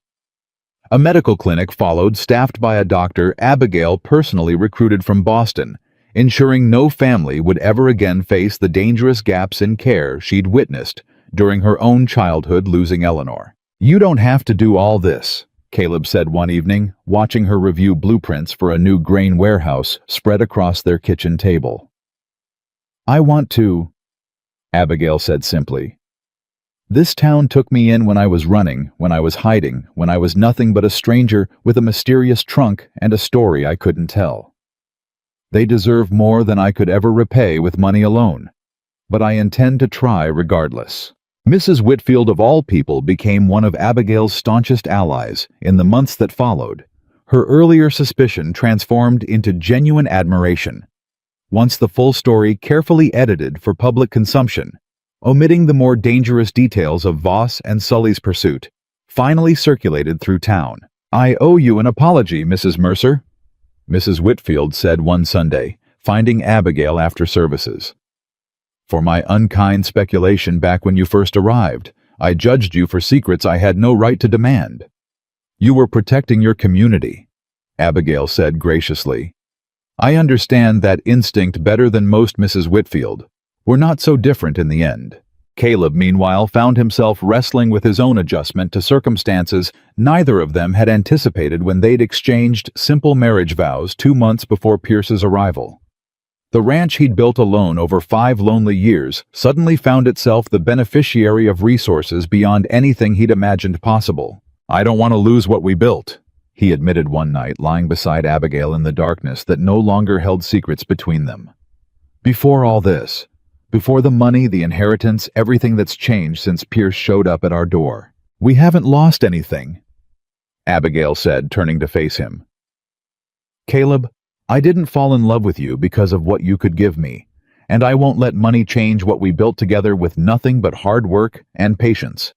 A medical clinic followed, staffed by a doctor Abigail personally recruited from Boston, ensuring no family would ever again face the dangerous gaps in care she'd witnessed during her own childhood losing Eleanor. You don't have to do all this, Caleb said one evening, watching her review blueprints for a new grain warehouse spread across their kitchen table. I want to, Abigail said simply. This town took me in when I was running, when I was hiding, when I was nothing but a stranger with a mysterious trunk and a story I couldn't tell. They deserve more than I could ever repay with money alone, but I intend to try regardless. Mrs. Whitfield of all people became one of Abigail's staunchest allies in the months that followed, her earlier suspicion transformed into genuine admiration. Once the full story carefully edited for public consumption, omitting the more dangerous details of Voss and Sully's pursuit, finally circulated through town. I owe you an apology, Mrs. Mercer, Mrs. Whitfield said one Sunday, finding Abigail after services. For my unkind speculation back when you first arrived, I judged you for secrets I had no right to demand. You were protecting your community, Abigail said graciously. I understand that instinct better than most, Mrs. Whitfield. We're not so different in the end. Caleb, meanwhile, found himself wrestling with his own adjustment to circumstances neither of them had anticipated when they'd exchanged simple marriage vows 2 months before Pierce's arrival. The ranch he'd built alone over 5 lonely years suddenly found itself the beneficiary of resources beyond anything he'd imagined possible. I don't want to lose what we built, he admitted one night, lying beside Abigail in the darkness that no longer held secrets between them. Before all this, before the money, the inheritance, everything that's changed since Pierce showed up at our door, we haven't lost anything, Abigail said, turning to face him. Caleb, I didn't fall in love with you because of what you could give me, and I won't let money change what we built together with nothing but hard work and patience.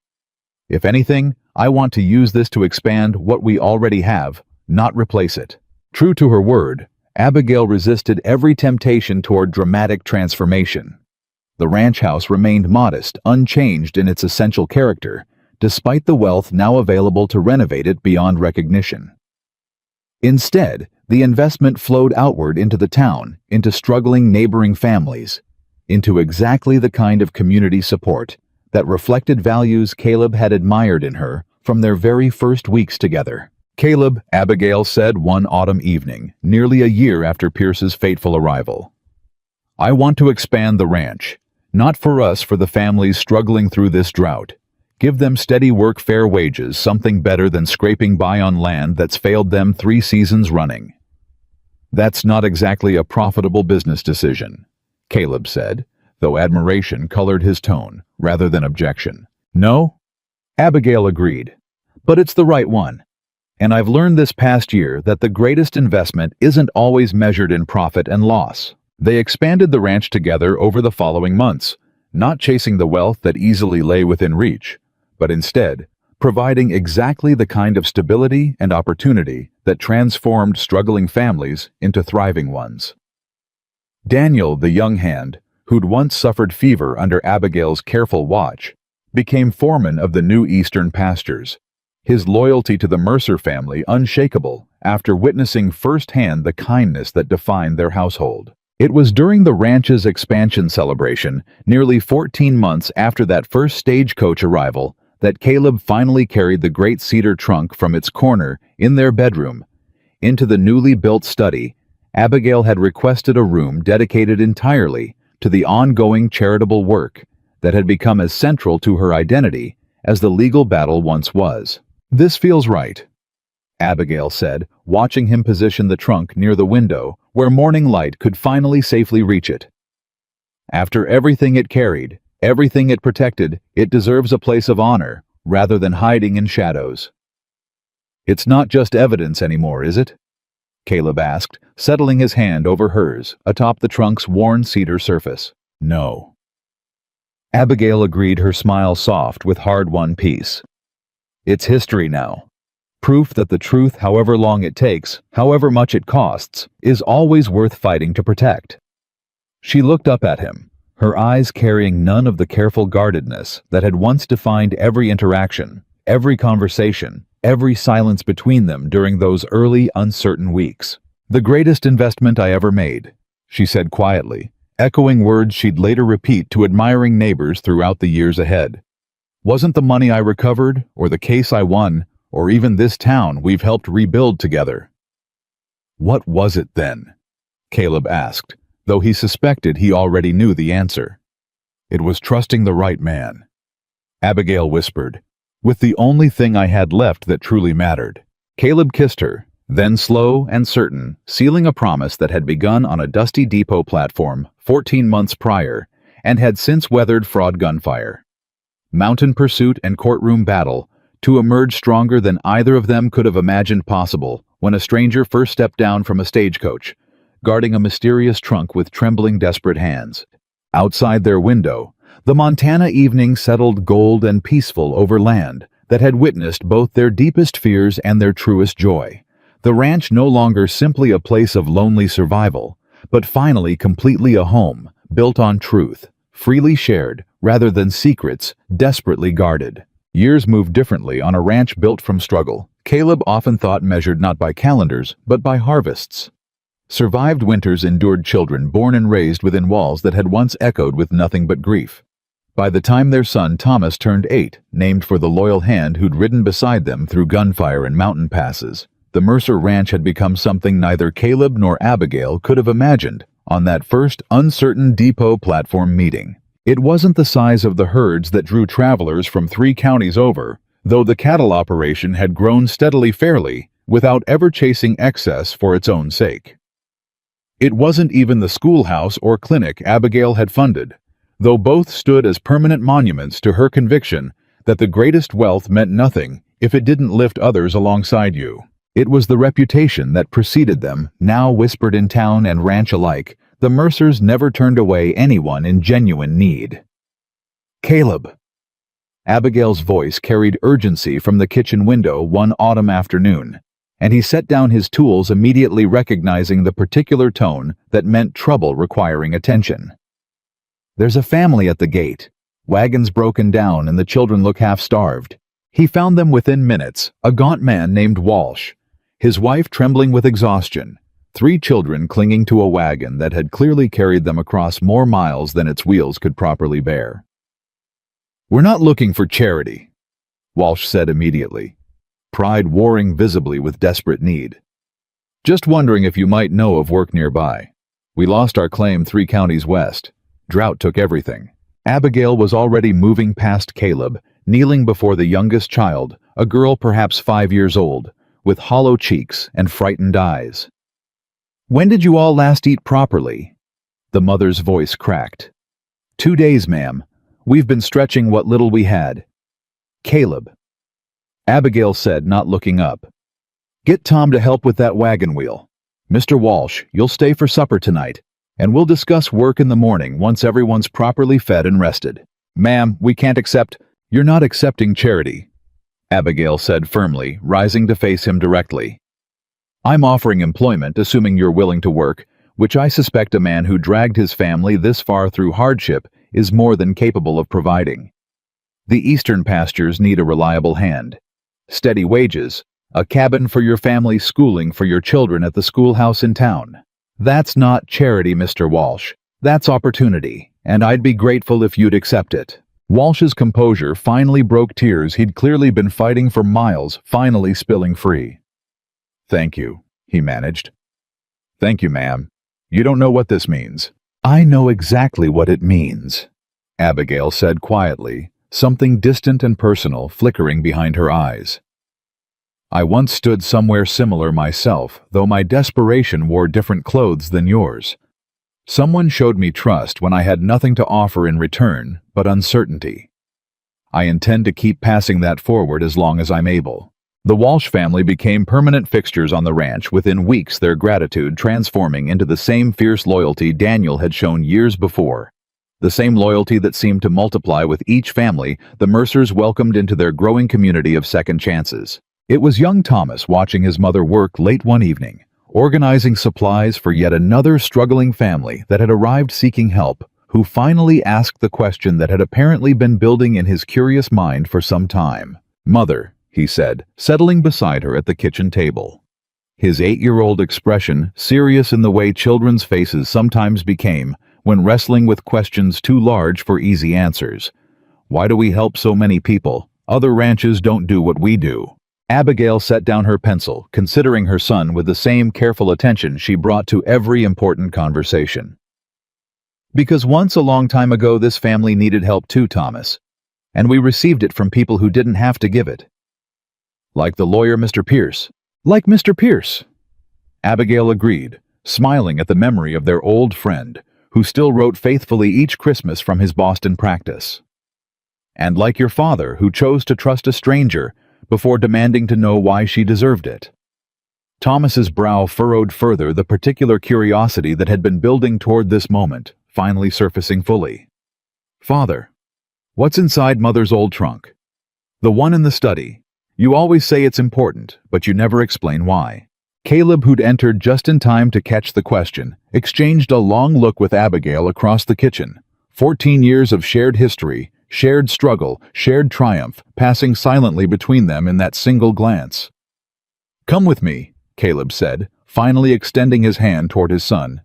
If anything, I want to use this to expand what we already have, not replace it. True to her word, Abigail resisted every temptation toward dramatic transformation. The ranch house remained modest, unchanged in its essential character, despite the wealth now available to renovate it beyond recognition. Instead, the investment flowed outward into the town, into struggling neighboring families, into exactly the kind of community support that reflected values Caleb had admired in her from their very first weeks together. Caleb, Abigail said one autumn evening, nearly a year after Pierce's fateful arrival. I want to expand the ranch, not for us, for the families struggling through this drought. Give them steady work, fair wages, something better than scraping by on land that's failed them 3 seasons running. That's not exactly a profitable business decision, Caleb said, though admiration colored his tone rather than objection. No? Abigail agreed. But it's the right one. And I've learned this past year that the greatest investment isn't always measured in profit and loss. They expanded the ranch together over the following months, not chasing the wealth that easily lay within reach, but instead providing exactly the kind of stability and opportunity that transformed struggling families into thriving ones. Daniel, the young hand, who'd once suffered fever under Abigail's careful watch, became foreman of the new eastern pastures, his loyalty to the Mercer family unshakable after witnessing firsthand the kindness that defined their household. It was during the ranch's expansion celebration, nearly 14 months after that first stagecoach arrival, that Caleb finally carried the great cedar trunk from its corner in their bedroom into the newly built study. Abigail had requested a room dedicated entirely to the ongoing charitable work that had become as central to her identity as the legal battle once was. "This feels right," Abigail said, watching him position the trunk near the window where morning light could finally safely reach it. "After everything it carried, everything it protected, it deserves a place of honor rather than hiding in shadows." "It's not just evidence anymore, is it?" Caleb asked, settling his hand over hers atop the trunk's worn cedar surface. "No." Abigail agreed, her smile soft with hard-won peace. "It's history now. Proof that the truth, however long it takes, however much it costs, is always worth fighting to protect." She looked up at him, her eyes carrying none of the careful guardedness that had once defined every interaction, every conversation, every silence between them during those early, uncertain weeks. "The greatest investment I ever made," she said quietly, echoing words she'd later repeat to admiring neighbors throughout the years ahead. "Wasn't the money I recovered, or the case I won, or even this town we've helped rebuild together." "What was it then?" Caleb asked, though he suspected he already knew the answer. "It was trusting the right man," Abigail whispered. "With the only thing I had left that truly mattered." Caleb kissed her, then slow and certain, sealing a promise that had begun on a dusty depot platform 14 months prior and had since weathered fraud gunfire, mountain pursuit and courtroom battle, to emerge stronger than either of them could have imagined possible when a stranger first stepped down from a stagecoach, guarding a mysterious trunk with trembling, desperate hands. Outside their window, the Montana evening settled gold and peaceful over land that had witnessed both their deepest fears and their truest joy. The ranch no longer simply a place of lonely survival, but finally completely a home, built on truth, freely shared rather than secrets desperately guarded. Years moved differently on a ranch built from struggle. Caleb often thought measured not by calendars, but by harvests. Survived winters endured children born and raised within walls that had once echoed with nothing but grief. By the time their son Thomas turned 8, named for the loyal hand who'd ridden beside them through gunfire and mountain passes, the Mercer Ranch had become something neither Caleb nor Abigail could have imagined on that first uncertain depot platform meeting. It wasn't the size of the herds that drew travelers from 3 counties over, though the cattle operation had grown steadily fairly, without ever chasing excess for its own sake. It wasn't even the schoolhouse or clinic Abigail had funded, though both stood as permanent monuments to her conviction that the greatest wealth meant nothing if it didn't lift others alongside you. It was the reputation that preceded them, now whispered in town and ranch alike. The Mercers never turned away anyone in genuine need. "Caleb." Abigail's voice carried urgency from the kitchen window one autumn afternoon, and he set down his tools, immediately recognizing the particular tone that meant trouble requiring attention. "There's a family at the gate. Wagons broken down and the children look half-starved." He found them within minutes, a gaunt man named Walsh, his wife trembling with exhaustion, 3 children clinging to a wagon that had clearly carried them across more miles than its wheels could properly bear. "We're not looking for charity," Walsh said immediately, pride warring visibly with desperate need. "Just wondering if you might know of work nearby. We lost our claim 3 counties west. Drought took everything." Abigail was already moving past Caleb, kneeling before the youngest child, a girl perhaps 5 years old, with hollow cheeks and frightened eyes. "When did you all last eat properly?" The mother's voice cracked. 2 days, ma'am. We've been stretching what little we had." "Caleb," Abigail said, not looking up. "Get Tom to help with that wagon wheel. Mr. Walsh, you'll stay for supper tonight, and we'll discuss work in the morning once everyone's properly fed and rested." "Ma'am, we can't accept—" "You're not accepting charity," Abigail said firmly, rising to face him directly. I'm offering employment, assuming you're willing to work, which I suspect a man who dragged his family this far through hardship is more than capable of providing. The eastern pastures need a reliable hand. Steady wages, a cabin for your family's schooling for your children at the schoolhouse in town. That's not charity, Mr. Walsh. That's opportunity, and I'd be grateful if you'd accept it. Walsh's composure finally broke tears he'd clearly been fighting for miles, finally spilling free. Thank you, he managed. Thank you, ma'am. You don't know what this means. I know exactly what it means, Abigail said quietly, something distant and personal flickering behind her eyes. I once stood somewhere similar myself, though my desperation wore different clothes than yours. Someone showed me trust when I had nothing to offer in return but uncertainty. I intend to keep passing that forward as long as I'm able. The Walsh family became permanent fixtures on the ranch within weeks, their gratitude transforming into the same fierce loyalty Daniel had shown years before. The same loyalty that seemed to multiply with each family the Mercers welcomed into their growing community of second chances. It was young Thomas watching his mother work late one evening, organizing supplies for yet another struggling family that had arrived seeking help, who finally asked the question that had apparently been building in his curious mind for some time. "Mother," he said, settling beside her at the kitchen table. His 8-year-old expression serious in the way children's faces sometimes became when wrestling with questions too large for easy answers. Why do we help so many people? Other ranches don't do what we do. Abigail set down her pencil, considering her son with the same careful attention she brought to every important conversation. Because once a long time ago this family needed help too, Thomas, and we received it from people who didn't have to give it. Like the lawyer Mr. Pierce. Like Mr. Pierce. Abigail agreed, smiling at the memory of their old friend, who still wrote faithfully each Christmas from his Boston practice. And like your father, who chose to trust a stranger before demanding to know why she deserved it. Thomas's brow furrowed further, the particular curiosity that had been building toward this moment, finally surfacing fully. Father, what's inside Mother's old trunk? The one in the study. You always say it's important, but you never explain why. Caleb, who'd entered just in time to catch the question, exchanged a long look with Abigail across the kitchen. 14 years of shared history, shared struggle, shared triumph, passing silently between them in that single glance. Come with me, Caleb said, finally extending his hand toward his son.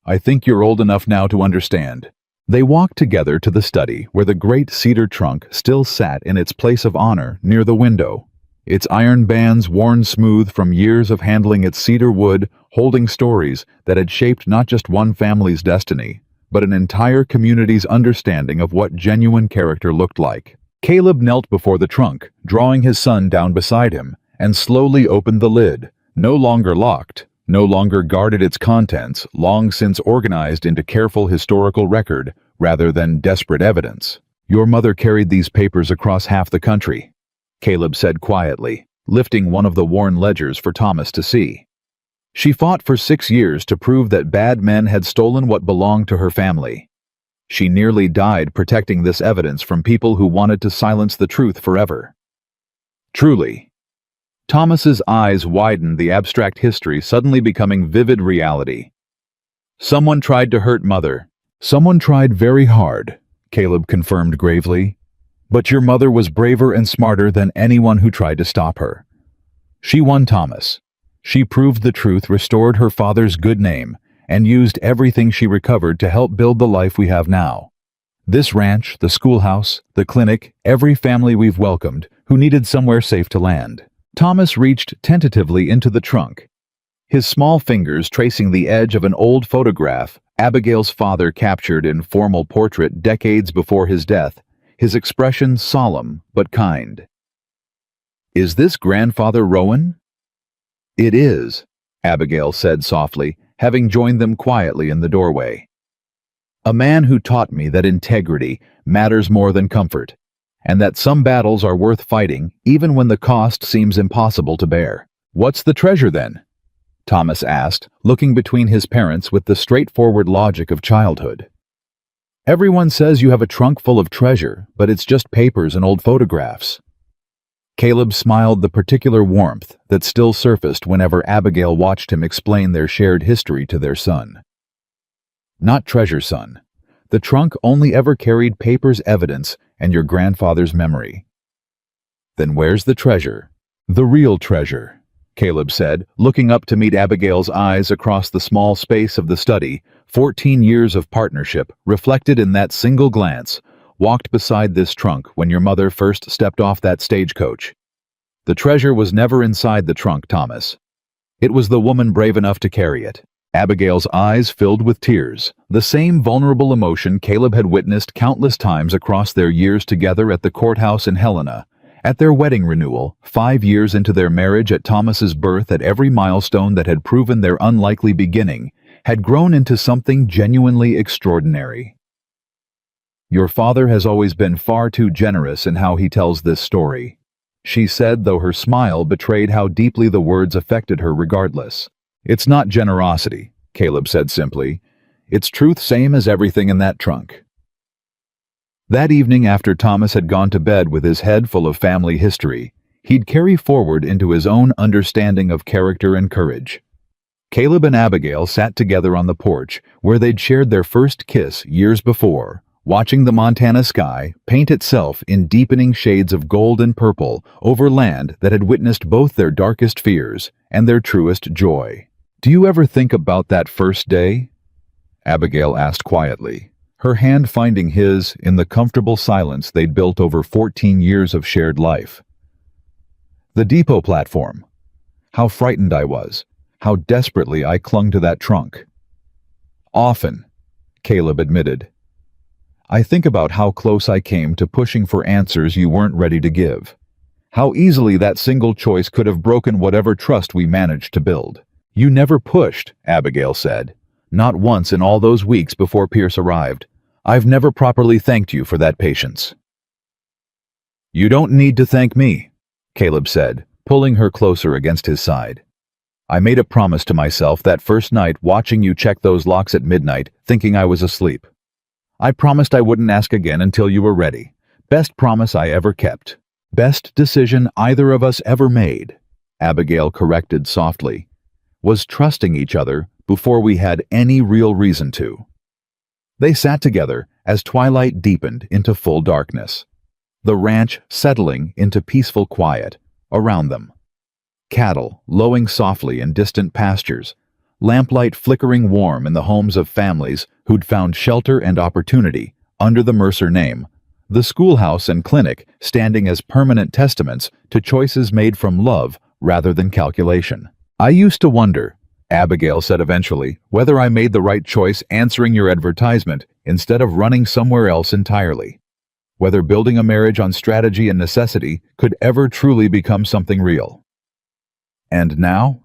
I think you're old enough now to understand. They walked together to the study where the great cedar trunk still sat in its place of honor near the window, its iron bands worn smooth from years of handling its cedar wood, holding stories that had shaped not just one family's destiny, but an entire community's understanding of what genuine character looked like. Caleb knelt before the trunk, drawing his son down beside him, and slowly opened the lid, no longer locked, no longer guarded its contents, long since organized into careful historical record rather than desperate evidence. Your mother carried these papers across half the country, Caleb said quietly, lifting one of the worn ledgers for Thomas to see. She fought for 6 years to prove that bad men had stolen what belonged to her family. She nearly died protecting this evidence from people who wanted to silence the truth forever. Truly. Thomas's eyes widened, the abstract history suddenly becoming vivid reality. Someone tried to hurt Mother. Someone tried very hard, Caleb confirmed gravely. But your mother was braver and smarter than anyone who tried to stop her. She won, Thomas. She proved the truth, restored her father's good name, and used everything she recovered to help build the life we have now. This ranch, the schoolhouse, the clinic, every family we've welcomed who needed somewhere safe to land. Thomas reached tentatively into the trunk, his small fingers tracing the edge of an old photograph Abigail's father captured in formal portrait decades before his death, his expression solemn but kind. Is this Grandfather Rowan? It is, Abigail said softly, having joined them quietly in the doorway. A man who taught me that integrity matters more than comfort, and that some battles are worth fighting even when the cost seems impossible to bear. What's the treasure then? Thomas asked, looking between his parents with the straightforward logic of childhood. Everyone says you have a trunk full of treasure, but it's just papers and old photographs. Caleb smiled the particular warmth that still surfaced whenever Abigail watched him explain their shared history to their son. Not treasure, son. The trunk only ever carried paper's evidence and your grandfather's memory. Then where's the treasure? The real treasure, Caleb said, looking up to meet Abigail's eyes across the small space of the study. 14 years of partnership, reflected in that single glance, walked beside this trunk when your mother first stepped off that stagecoach. The treasure was never inside the trunk, Thomas. It was the woman brave enough to carry it. Abigail's eyes filled with tears, the same vulnerable emotion Caleb had witnessed countless times across their years together at the courthouse in Helena, at their wedding renewal, 5 years into their marriage, at Thomas's birth, at every milestone that had proven their unlikely beginning, had grown into something genuinely extraordinary. Your father has always been far too generous in how he tells this story, she said, though her smile betrayed how deeply the words affected her regardless. It's not generosity, Caleb said simply. It's truth, same as everything in that trunk. That evening, after Thomas had gone to bed with his head full of family history, he'd carry forward into his own understanding of character and courage. Caleb and Abigail sat together on the porch where they'd shared their first kiss years before, watching the Montana sky paint itself in deepening shades of gold and purple over land that had witnessed both their darkest fears and their truest joy. "Do you ever think about that first day?" Abigail asked quietly, her hand finding his in the comfortable silence they'd built over 14 years of shared life. The depot platform. How frightened I was. How desperately I clung to that trunk. Often, Caleb admitted. I think about how close I came to pushing for answers you weren't ready to give. How easily that single choice could have broken whatever trust we managed to build. You never pushed, Abigail said. Not once in all those weeks before Pierce arrived. I've never properly thanked you for that patience. You don't need to thank me, Caleb said, pulling her closer against his side. I made a promise to myself that first night watching you check those locks at midnight, thinking I was asleep. I promised I wouldn't ask again until you were ready. Best promise I ever kept. Best decision either of us ever made, Abigail corrected softly, was trusting each other before we had any real reason to. They sat together as twilight deepened into full darkness, the ranch settling into peaceful quiet around them. Cattle lowing softly in distant pastures, lamplight flickering warm in the homes of families who'd found shelter and opportunity under the Mercer name, the schoolhouse and clinic standing as permanent testaments to choices made from love rather than calculation. I used to wonder, Abigail said eventually, whether I made the right choice answering your advertisement instead of running somewhere else entirely. Whether building a marriage on strategy and necessity could ever truly become something real. And now?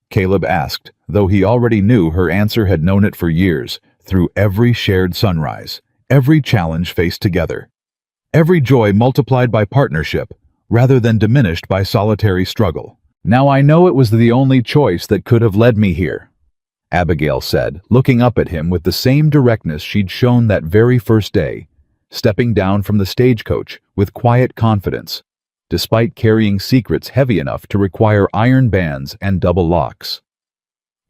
Caleb asked, though he already knew her answer had known it for years, through every shared sunrise, every challenge faced together, every joy multiplied by partnership rather than diminished by solitary struggle. Now I know it was the only choice that could have led me here, Abigail said, looking up at him with the same directness she'd shown that very first day, stepping down from the stagecoach with quiet confidence, despite carrying secrets heavy enough to require iron bands and double locks.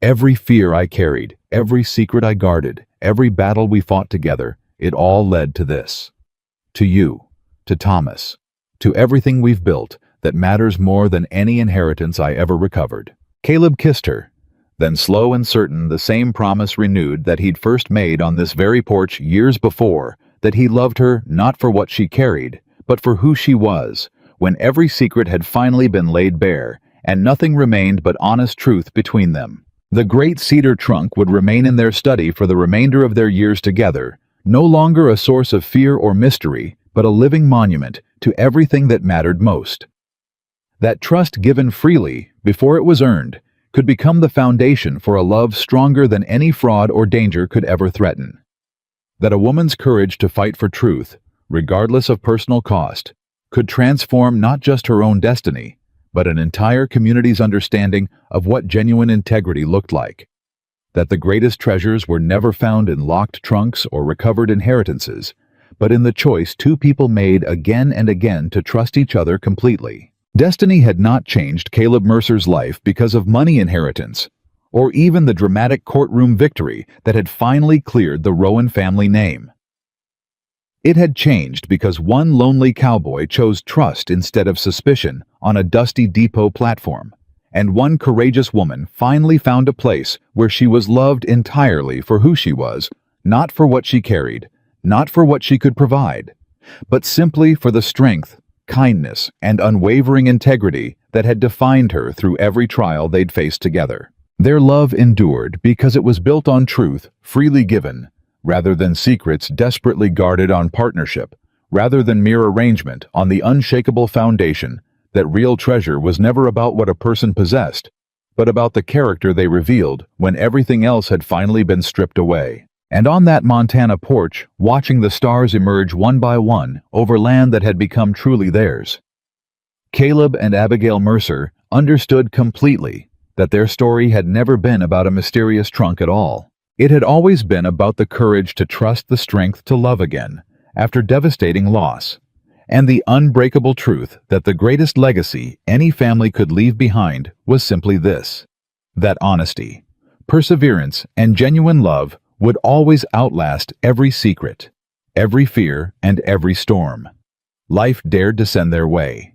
Every fear I carried, every secret I guarded, every battle we fought together, it all led to this. To you, to Thomas, to everything we've built that matters more than any inheritance I ever recovered. Caleb kissed her, then slow and certain the same promise renewed that he'd first made on this very porch years before, that he loved her not for what she carried, but for who she was, when every secret had finally been laid bare, and nothing remained but honest truth between them. The great cedar trunk would remain in their study for the remainder of their years together, no longer a source of fear or mystery, but a living monument to everything that mattered most. That trust given freely, before it was earned, could become the foundation for a love stronger than any fraud or danger could ever threaten. That a woman's courage to fight for truth, regardless of personal cost, could transform not just her own destiny, but an entire community's understanding of what genuine integrity looked like. That the greatest treasures were never found in locked trunks or recovered inheritances, but in the choice two people made again and again to trust each other completely. Destiny had not changed Caleb Mercer's life because of money inheritance, or even the dramatic courtroom victory that had finally cleared the Rowan family name. It had changed because one lonely cowboy chose trust instead of suspicion on a dusty depot platform, and one courageous woman finally found a place where she was loved entirely for who she was, not for what she carried, not for what she could provide, but simply for the strength, kindness, and unwavering integrity that had defined her through every trial they'd faced together. Their love endured because it was built on truth, freely given, rather than secrets desperately guarded on partnership, rather than mere arrangement on the unshakable foundation that real treasure was never about what a person possessed, but about the character they revealed when everything else had finally been stripped away. And on that Montana porch, watching the stars emerge one by one over land that had become truly theirs, Caleb and Abigail Mercer understood completely that their story had never been about a mysterious trunk at all. It had always been about the courage to trust the strength to love again after devastating loss, and the unbreakable truth that the greatest legacy any family could leave behind was simply this: that honesty, perseverance, and genuine love would always outlast every secret, every fear, and every storm life dared to send their way.